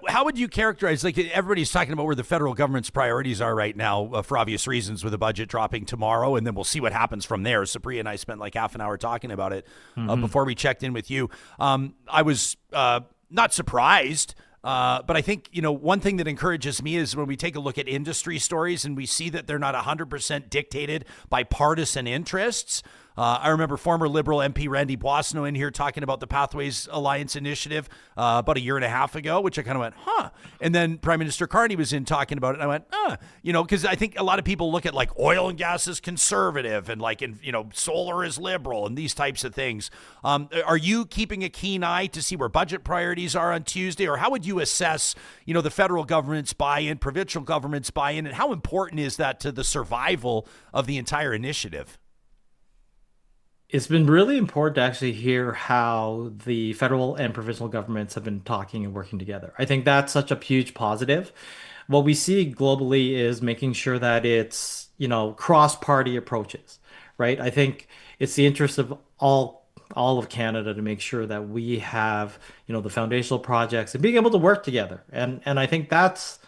How would you characterize, like everybody's talking about where the federal government's priorities are right now for obvious reasons with the budget dropping tomorrow, and then we'll see what happens from there. Supriya and I spent like half an hour talking about it before we checked in with you. I was not surprised. But I think, one thing that encourages me is when we take a look at industry stories and we see that they're not 100% dictated by partisan interests. I remember former Liberal MP Randy Boissonneau in here talking about the Pathways Alliance initiative about a year and a half ago, which I kind of went, huh. And then Prime Minister Carney was in talking about it, and I went, because I think a lot of people look at like oil and gas is conservative and like, solar is liberal and these types of things. Are you keeping a keen eye to see where budget priorities are on Tuesday, or how would you assess, the federal government's buy-in, provincial government's buy-in, and how important is that to the survival of the entire initiative?
It's been really important to actually hear how the federal and provincial governments have been talking and working together. I think that's such a huge positive. What we see globally is making sure that it's, cross-party approaches, right? I think it's the interest of all of Canada to make sure that we have, the foundational projects and being able to work together. And I think that's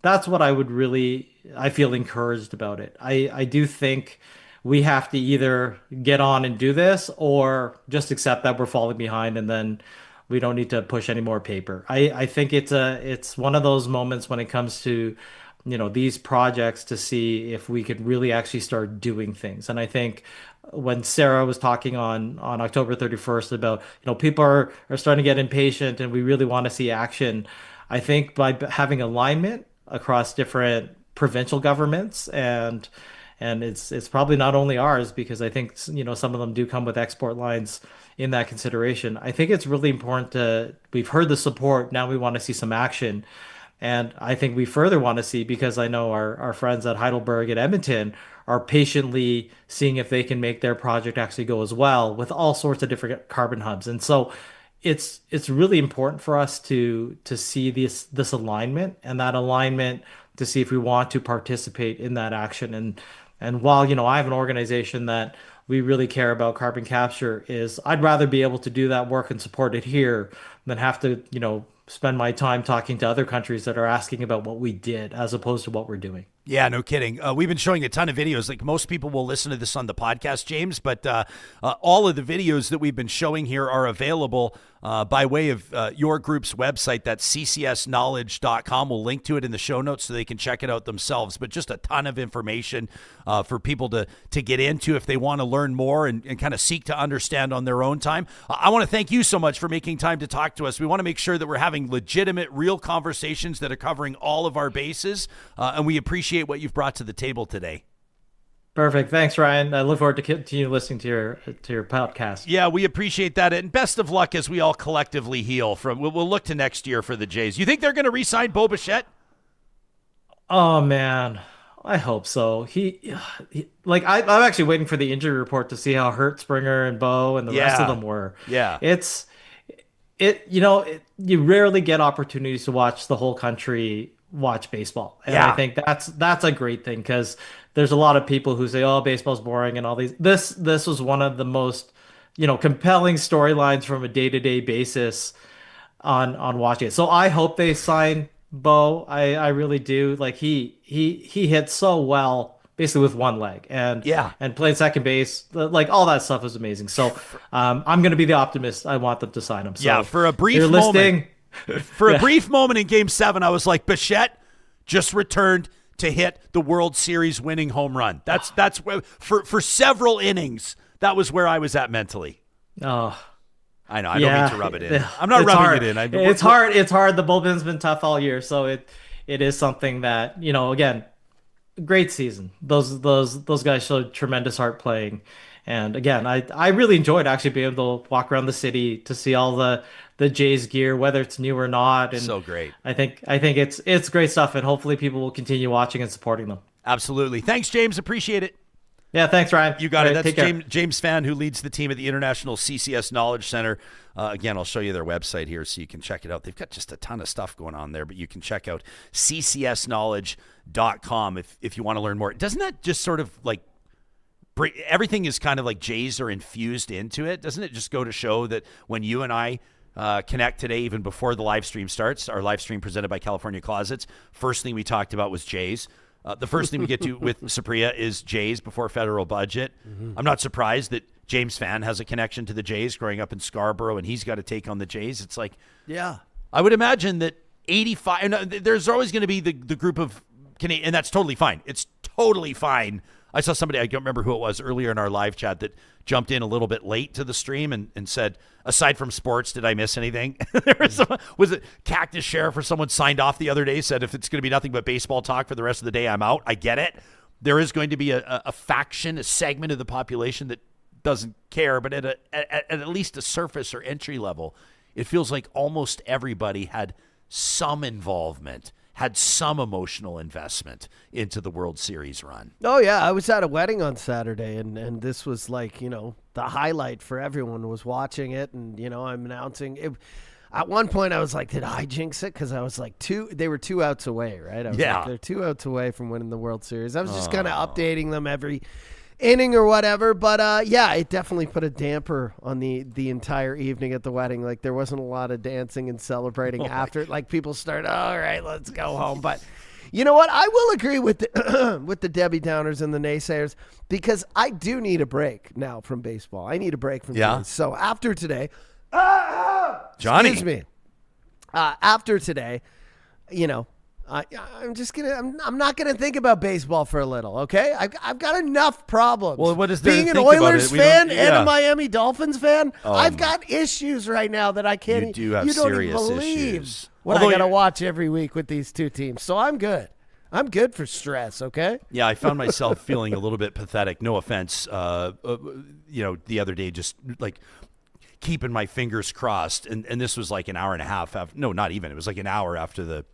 what I feel encouraged about it. I do think we have to either get on and do this or just accept that we're falling behind and then we don't need to push any more paper. I think it's one of those moments when it comes to, these projects to see if we could really actually start doing things. And I think when Sarah was talking on October 31st about, people are starting to get impatient and we really want to see action. I think by having alignment across different provincial governments and it's probably not only ours, because I think, some of them do come with export lines in that consideration. I think it's really important we've heard the support. Now we want to see some action. And I think we further want to see, because I know our friends at Heidelberg and Edmonton are patiently seeing if they can make their project actually go as well with all sorts of different carbon hubs. And so it's really important for us to see this alignment, and that alignment to see if we want to participate in that action. And while, I have an organization that we really care about carbon capture, I'd rather be able to do that work and support it here than have to, spend my time talking to other countries that are asking about what we did as opposed to what we're doing.
Yeah, no kidding. We've been showing a ton of videos. Like most people will listen to this on the podcast, James, but all of the videos that we've been showing here are available by way of your group's website. That's ccsknowledge.com. We'll link to it in the show notes so they can check it out themselves. But just a ton of information for people to get into if they want to learn more and kind of seek to understand on their own time. I want to thank you so much for making time to talk to us. We want to make sure that we're having legitimate, real conversations that are covering all of our bases, and we appreciate what you've brought to the table today.
Perfect. Thanks, Ryan. I look forward to continue listening to your podcast.
Yeah, we appreciate that. And best of luck as we all collectively heal from. We'll look to next year for the Jays. You think they're going to re-sign Bo Bichette?
Oh, man. I hope so. I'm actually waiting for the injury report to see how hurt Springer and Bo and the rest of them were.
Yeah.
You rarely get opportunities to watch the whole country watch baseball. And I think that's a great thing, because there's a lot of people who say, oh, baseball's boring and all these. This was one of the most, compelling storylines from a day-to-day basis on watching it. So I hope they sign Bo. I really do. Like he hit so well, basically with one leg, and playing second base, like all that stuff was amazing. So I'm going to be the optimist. I want them to sign him. So
for a brief moment, a brief moment in Game 7, I was like, Bichette just returned to hit the World Series winning home run. That's where for several innings, that was where I was at mentally.
Oh.
I know. I don't mean to rub it in. I'm not rubbing it in.
It's hard. It's hard. The bullpen's been tough all year, so it is something that, again, great season. Those guys showed tremendous heart playing, and again, I really enjoyed actually being able to walk around the city to see all the Jays gear, whether it's new or not. And
so great.
I think it's great stuff, and hopefully people will continue watching and supporting them.
Absolutely. Thanks, James. Appreciate it.
Yeah, thanks, Ryan.
You got it. That's James Fann, who leads the team at the International CCS Knowledge Centre. Again, I'll show you their website here so you can check it out. They've got just a ton of stuff going on there, but you can check out ccsknowledge.com if you want to learn more. Doesn't that just sort of like everything is kind of like Jays are infused into it? Doesn't it just go to show that when you and I connect today, even before the live stream starts, our live stream presented by California Closets, first thing we talked about was Jays. The first thing we get to with Supriya is Jays before federal budget. Mm-hmm. I'm not surprised that James Fann has a connection to the Jays growing up in Scarborough, and he's got to take on the Jays. It's like, I would imagine that 85, there's always going to be the group of Canadian, and that's totally fine. It's totally fine. I saw somebody, I don't remember who it was, earlier in our live chat that jumped in a little bit late to the stream and said, aside from sports, did I miss anything? Was it Cactus Sheriff or someone signed off the other day, said if it's going to be nothing but baseball talk for the rest of the day, I'm out. I get it. There is going to be a faction, a segment of the population that doesn't care, but at least a surface or entry level, it feels like almost everybody had some involvement, had some emotional investment into the World Series run.
Oh, yeah. I was at a wedding on Saturday, and this was like, the highlight for everyone was watching it, and, I'm announcing it. At one point, I was like, did I jinx it? Because I was like, they were 2 outs away, right? I was like, they're 2 outs away from winning the World Series. I was just kind of updating them every inning or whatever, but it definitely put a damper on the entire evening at the wedding. Like, there wasn't a lot of dancing and celebrating after. Like, people started, all right, let's go home. But you know what? I will agree with the with the Debbie Downers and the naysayers, because I do need a break now from baseball. I need a break from things. So after today,
Johnny,
excuse me. After today, I'm just I'm not gonna think about baseball for a little, okay? I've got enough problems.
Well, what is there
being
to
an
think
Oilers
about it?
fan and a Miami Dolphins fan?
Oh,
I've got issues right now that I can't.
You do have
you don't
serious
even believe
issues.
what I gotta watch every week with these two teams. So I'm good. I'm good for stress, okay?
Yeah, I found myself feeling a little bit pathetic. No offense. The other day, just like keeping my fingers crossed, and this was like an hour and a half. No, not even. It was like an hour after the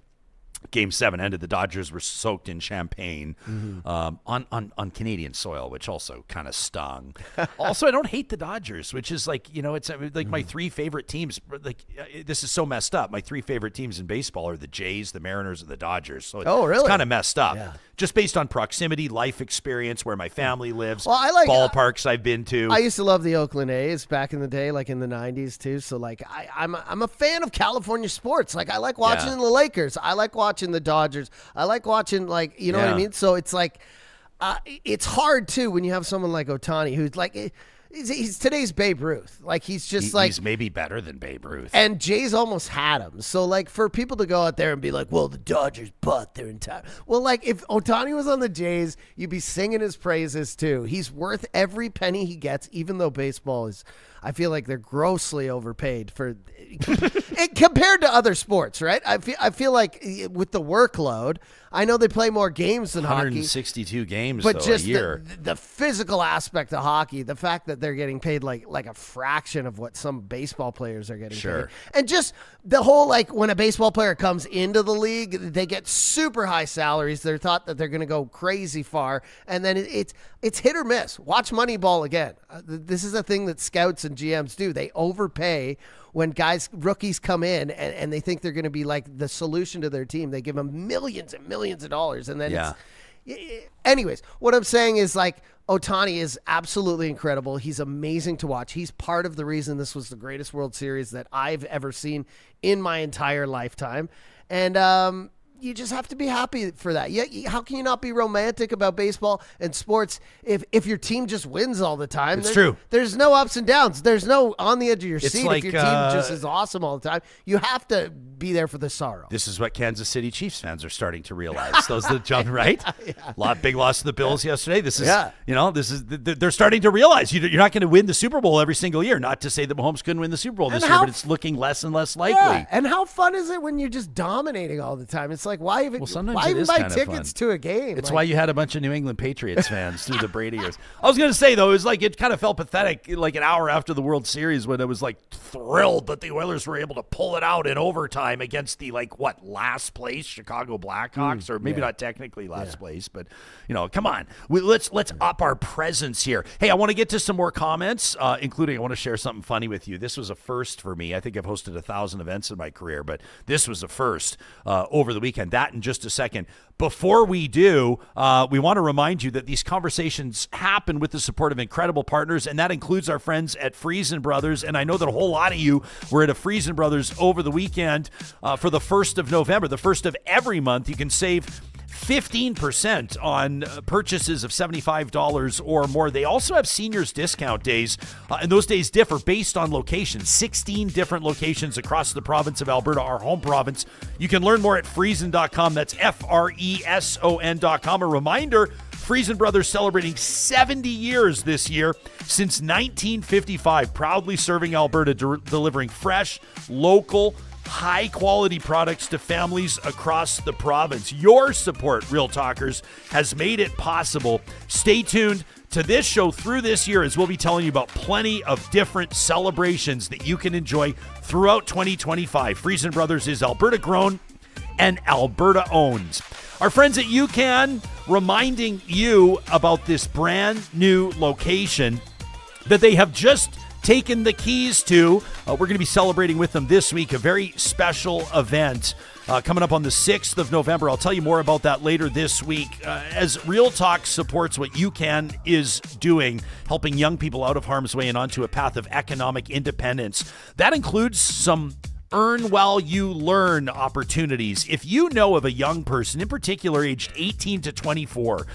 Game 7 ended. The Dodgers were soaked in champagne on Canadian soil, which also kind of stung. Also, I don't hate the Dodgers, which is like, it's like my 3 favorite teams. Like, this is so messed up. My 3 favorite teams in baseball are the Jays, the Mariners, and the Dodgers. So
really?
It's kind of messed up.
Yeah.
Just based on proximity, life experience, where my family lives,
well, I like
ballparks I've been to.
I used to love the Oakland A's back in the day, like in the 90s too. So like I'm a fan of California sports. Like I like watching the Lakers. I like watching the Dodgers. I like watching what I mean? So it's like it's hard too when you have someone like Ohtani who's like he's today's Babe Ruth. Like he's
maybe better than Babe Ruth.
And Jays almost had him. So like for people to go out there and be like, well, the Dodgers butt their entire. Well, like if Ohtani was on the Jays, you'd be singing his praises too. He's worth every penny he gets, even though baseball is. I feel like they're grossly overpaid for compared to other sports, right? I feel like with the workload, I know they play more games than
162
hockey,
games,
but
though,
just
a year.
The physical aspect of hockey, the fact that they're getting paid like a fraction of what some baseball players are getting paid, and just the whole like when a baseball player comes into the league, they get super high salaries. They're thought that they're going to go crazy far, and then it's hit or miss. Watch Moneyball again. This is a thing that scouts and GMs do. They overpay when rookies come in and they think they're going to be like the solution to their team. They give them millions and millions of dollars, and then Anyways, what I'm saying is like Ohtani is absolutely incredible. He's amazing to watch. He's part of the reason this was the greatest World Series that I've ever seen in my entire lifetime. And you just have to be happy for that. How can you not be romantic about baseball and sports if your team just wins all the time?
It's true.
There's no ups and downs. There's no on the edge of your seat
like,
if your team just is awesome all the time. You have to be there for the sorrow.
This is what Kansas City Chiefs fans are starting to realize. Those that jump right. Big loss to the Bills yesterday. This is they're starting to realize you're not going to win the Super Bowl every single year. Not to say that Mahomes couldn't win the Super Bowl this year, but it's looking less and less likely.
Yeah. And how fun is it when you're just dominating all the time? It's like why even buy tickets to a game?
It's why you had a bunch of New England Patriots fans through the Brady years. I was going to say though, it was like it kind of felt pathetic like an hour after the World Series when it was like thrilled that the Oilers were able to pull it out in overtime against the last place Chicago Blackhawks, or maybe not technically last place, but come on, let's up our presence here. Hey, I want to get to some more comments, including I want to share something funny with you. This was a first for me. I think I've hosted 1,000 events in my career, but this was a first over the weekend. That in just a second. Before we do, we want to remind you that these conversations happen with the support of incredible partners, and that includes our friends at Friesen Brothers. And I know that a whole lot of you were at a Friesen Brothers over the weekend for the 1st of November, the first of every month. You can save 15% on purchases of $75 or more. They also have seniors discount days, and those days differ based on location. 16 different locations across the province of Alberta, our home province. You can learn more at Friesen.com. That's Freson.com. A reminder, Friesen Brothers celebrating 70 years this year, since 1955, proudly serving Alberta, delivering fresh, local, high-quality products to families across the province. Your support, Real Talkers, has made it possible. Stay tuned to this show through this year as we'll be telling you about plenty of different celebrations that you can enjoy throughout 2025. Friesen Brothers is Alberta-grown and Alberta-owned. Our friends at UCAN reminding you about this brand new location that they have just taken the keys to. We're going to be celebrating with them this week, a very special event coming up on the 6th of November. I'll tell you more about that later this week as Real Talk supports what UCAN is doing, helping young people out of harm's way and onto a path of economic independence. That includes some earn while you learn opportunities. If you know of a young person, in particular aged 18 to 24,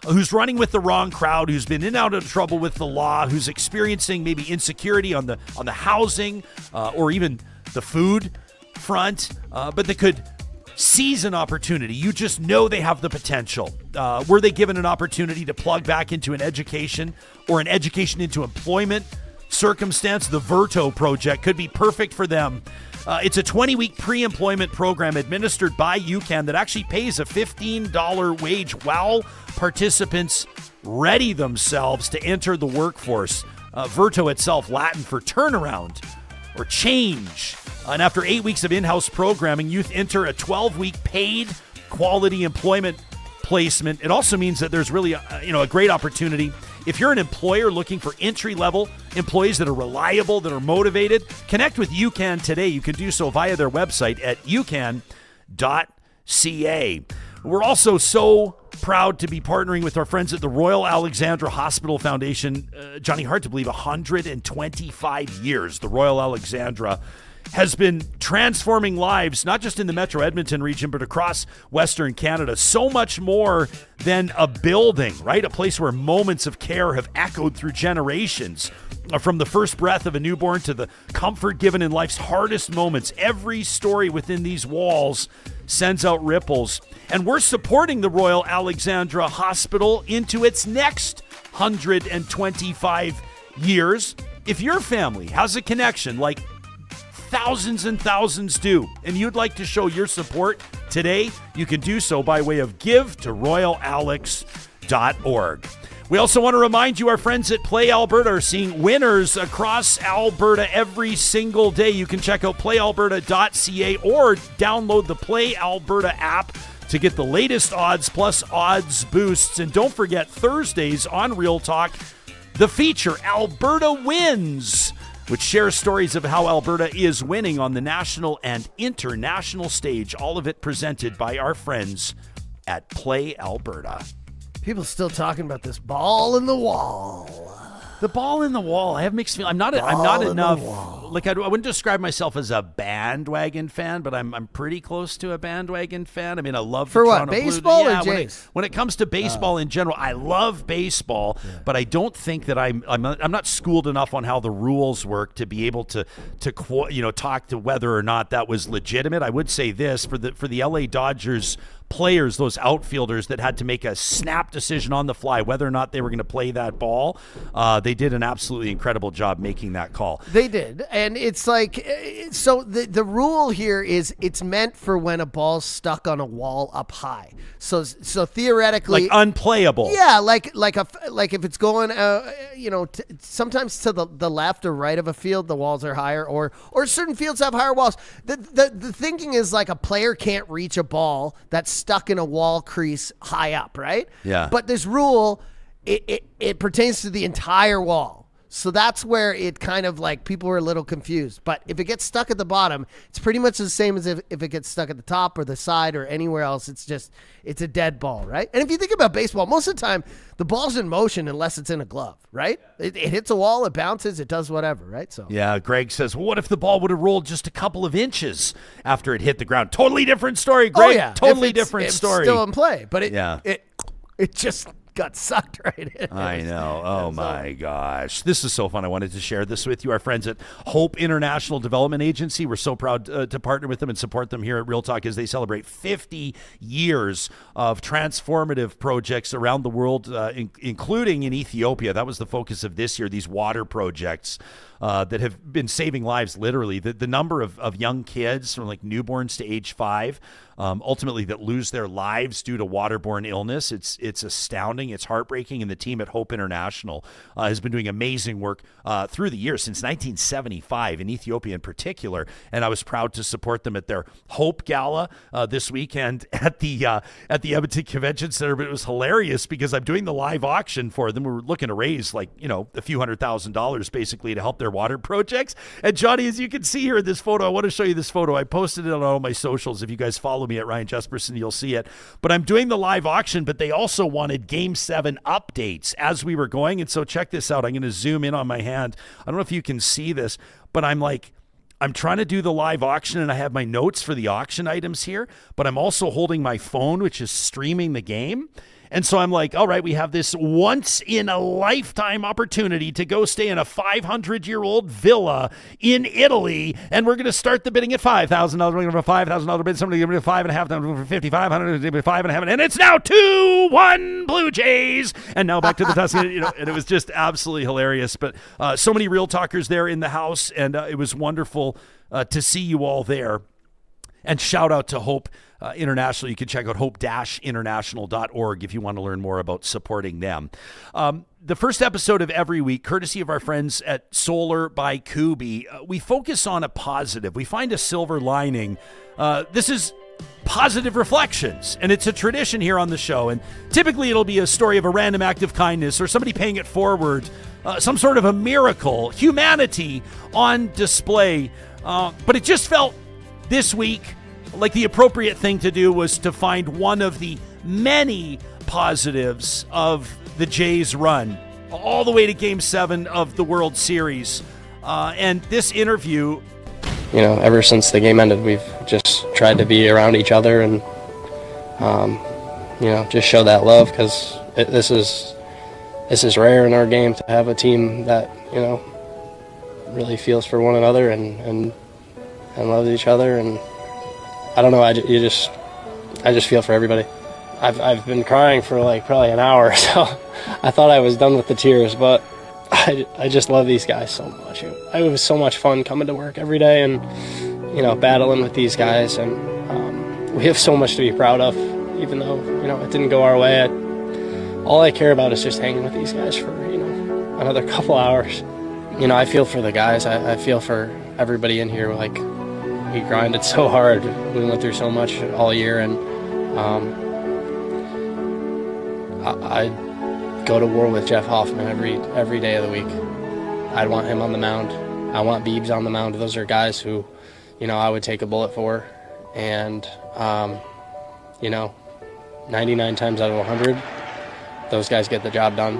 who's running with the wrong crowd, who's been in and out of trouble with the law, who's experiencing maybe insecurity on the housing or even the food front, but they could seize an opportunity. You just know they have the potential. Were they given an opportunity to plug back into an education or an education into employment circumstance? The Verto Project could be perfect for them. It's a 20-week pre-employment program administered by UCAN that actually pays a $15 wage while participants ready themselves to enter the workforce. Verto itself, Latin for turnaround or change. And after 8 weeks of in-house programming, youth enter a 12-week paid quality employment placement. It also means that there's really a great opportunity. If you're an employer looking for entry-level employees that are reliable, that are motivated, connect with UCAN today. You can do so via their website at ucan.ca. We're also so proud to be partnering with our friends at the Royal Alexandra Hospital Foundation. Johnny, hard to believe, 125 years. The Royal Alexandra has been transforming lives, not just in the Metro Edmonton region, but across Western Canada. So much more than a building, right? A place where moments of care have echoed through generations. From the first breath of a newborn to the comfort given in life's hardest moments, every story within these walls sends out ripples. And we're supporting the Royal Alexandra Hospital into its next 125 years. If your family has a connection like thousands and thousands do, and you'd like to show your support today, you can do so by way of give.royalalex.org. We also want to remind you our friends at Play Alberta are seeing winners across Alberta every single day. You can check out playalberta.ca or download the Play Alberta app to get the latest odds plus odds boosts. And don't forget, Thursdays on Real Talk, the feature Alberta Wins, which shares stories of how Alberta is winning on the national and international stage. All of it presented by our friends at Play Alberta.
People still talking about this ball in the wall.
The ball in the wall. I have mixed feelings. I'm not enough. Like I wouldn't describe myself as a bandwagon fan, but I'm pretty close to a bandwagon fan. I mean, I love
for
the
what,
Toronto
baseball
Blue.
or
Yeah,
Jays?
when it comes to baseball in general, I love baseball, but I don't think that I'm not schooled enough on how the rules work to be able to talk to whether or not that was legitimate. I would say this for the LA Dodgers players, those outfielders that had to make a snap decision on the fly whether or not they were going to play that ball, they did an absolutely incredible job making that call.
They did, and it's like, so the rule here is it's meant for when a ball's stuck on a wall up high. So theoretically,
like unplayable.
Yeah, like if it's going, sometimes to the left or right of a field, the walls are higher, or certain fields have higher walls. The thinking is like a player can't reach a ball that's stuck in a wall crease high up, right?
Yeah.
But this rule, it pertains to the entire wall. So that's where it kind of like people were a little confused. But if it gets stuck at the bottom, it's pretty much the same as if it gets stuck at the top or the side or anywhere else. It's a dead ball, right? And if you think about baseball, most of the time, the ball's in motion unless it's in a glove, right? It hits a wall, it bounces, it does whatever, right? So
yeah, Greg says, well, what if the ball would have rolled just a couple of inches after it hit the ground? Totally different story, Greg.
Oh, yeah.
Totally different story.
It's still in play, but
it
just got sucked right in.
I know. Oh, my gosh. This is so fun. I wanted to share this with you. Our friends at Hope International Development Agency, we're so proud to partner with them and support them here at Real Talk as they celebrate 50 years of transformative projects around the world, including in Ethiopia. That was the focus of this year, these water projects that have been saving lives, literally. The number of young kids from like newborns to age 5 ultimately that lose their lives due to waterborne illness. It's astounding. It's heartbreaking. And the team at Hope International has been doing amazing work through the years since 1975 in Ethiopia in particular. And I was proud to support them at their Hope Gala this weekend at the Edmonton Convention Center. But it was hilarious because I'm doing the live auction for them. We're looking to raise a few $100,000 basically to help their water projects. And Johnny, as you can see here in this photo, I want to show you this photo. I posted it on all my socials. If you guys follow me at Ryan Jesperson, you'll see it. But I'm doing the live auction, but they also wanted Game 7 updates as we were going. And so check this out. I'm going to zoom in on my hand. I don't know if you can see this, but I'm trying to do the live auction and I have my notes for the auction items here, but I'm also holding my phone, which is streaming the game. And so I'm like, all right, we have this once in a lifetime opportunity to go stay in a 500-year-old villa in Italy. And we're going to start the bidding at $5,000. We're going to have a $5,000 bid. Somebody give me $5,500 for $5,500, $5,500. And it's now 2-1 Blue Jays. And now back to the Tuscany, and it was just absolutely hilarious. But so many real talkers there in the house. And it was wonderful to see you all there. And shout out to Hope International. You can check out hope-international.org if you want to learn more about supporting them. The first episode of every week, courtesy of our friends at Solar by Kuby, we focus on a positive. We find a silver lining. This is Positive Reflections, and it's a tradition here on the show. And typically it'll be a story of a random act of kindness or somebody paying it forward, some sort of a miracle, humanity on display. But it just felt this week like the appropriate thing to do was to find one of the many positives of the Jays' run all the way to Game 7 of the World Series. And this interview...
ever since the game ended, we've just tried to be around each other and, just show that love because this is rare in our game to have a team that, really feels for one another and loves each other. And I don't know, I just feel for everybody. I've been crying for probably an hour, so I thought I was done with the tears, but I just love these guys so much. It was so much fun coming to work every day and, battling with these guys. And we have so much to be proud of, even though, it didn't go our way. All I care about is just hanging with these guys for, another couple hours. I feel for the guys. I feel for everybody in here. We grinded so hard. We went through so much all year, and I go to war with Jeff Hoffman every day of the week. I'd want him on the mound. I want Beebs on the mound. Those are guys who, I would take a bullet for. And, 99 times out of 100, those guys get the job done.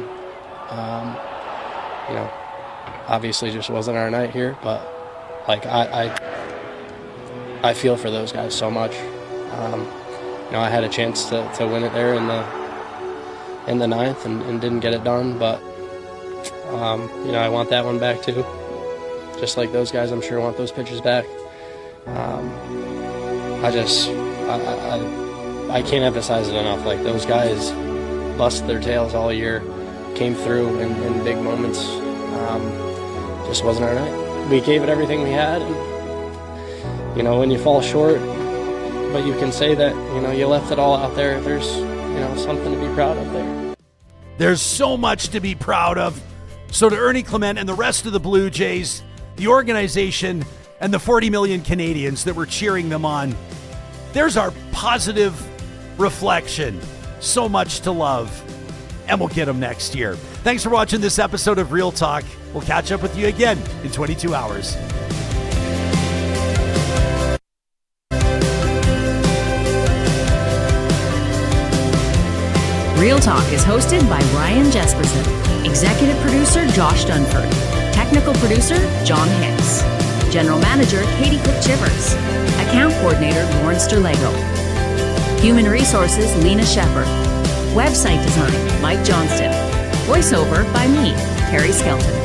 You know, obviously just wasn't our night here, but like I feel for those guys so much. You know, I had a chance to win it there in the ninth and didn't get it done, but you know, I want that one back too. Just like those guys, I'm sure want those pitches back. I can't emphasize it enough. Like, those guys busted their tails all year, came through in big moments. Just wasn't our night. We gave it everything we had, and, you know, when you fall short, but you can say that, you know, you left it all out there. There's, you know, something to be proud of there.
There's so much to be proud of. So to Ernie Clement and the rest of the Blue Jays, the organization, and the 40 million Canadians that were cheering them on, there's our positive reflection. So much to love, and we'll get them next year. Thanks for watching this episode of Real Talk. We'll catch up with you again in 22 hours.
Real Talk is hosted by Ryan Jesperson, executive producer Josh Dunford, technical producer John Hicks, general manager Katie Cook-Chivers, account coordinator Lauren Sterlego, human resources Lena Shepard, website design Mike Johnston, voiceover by me, Carrie Skelton.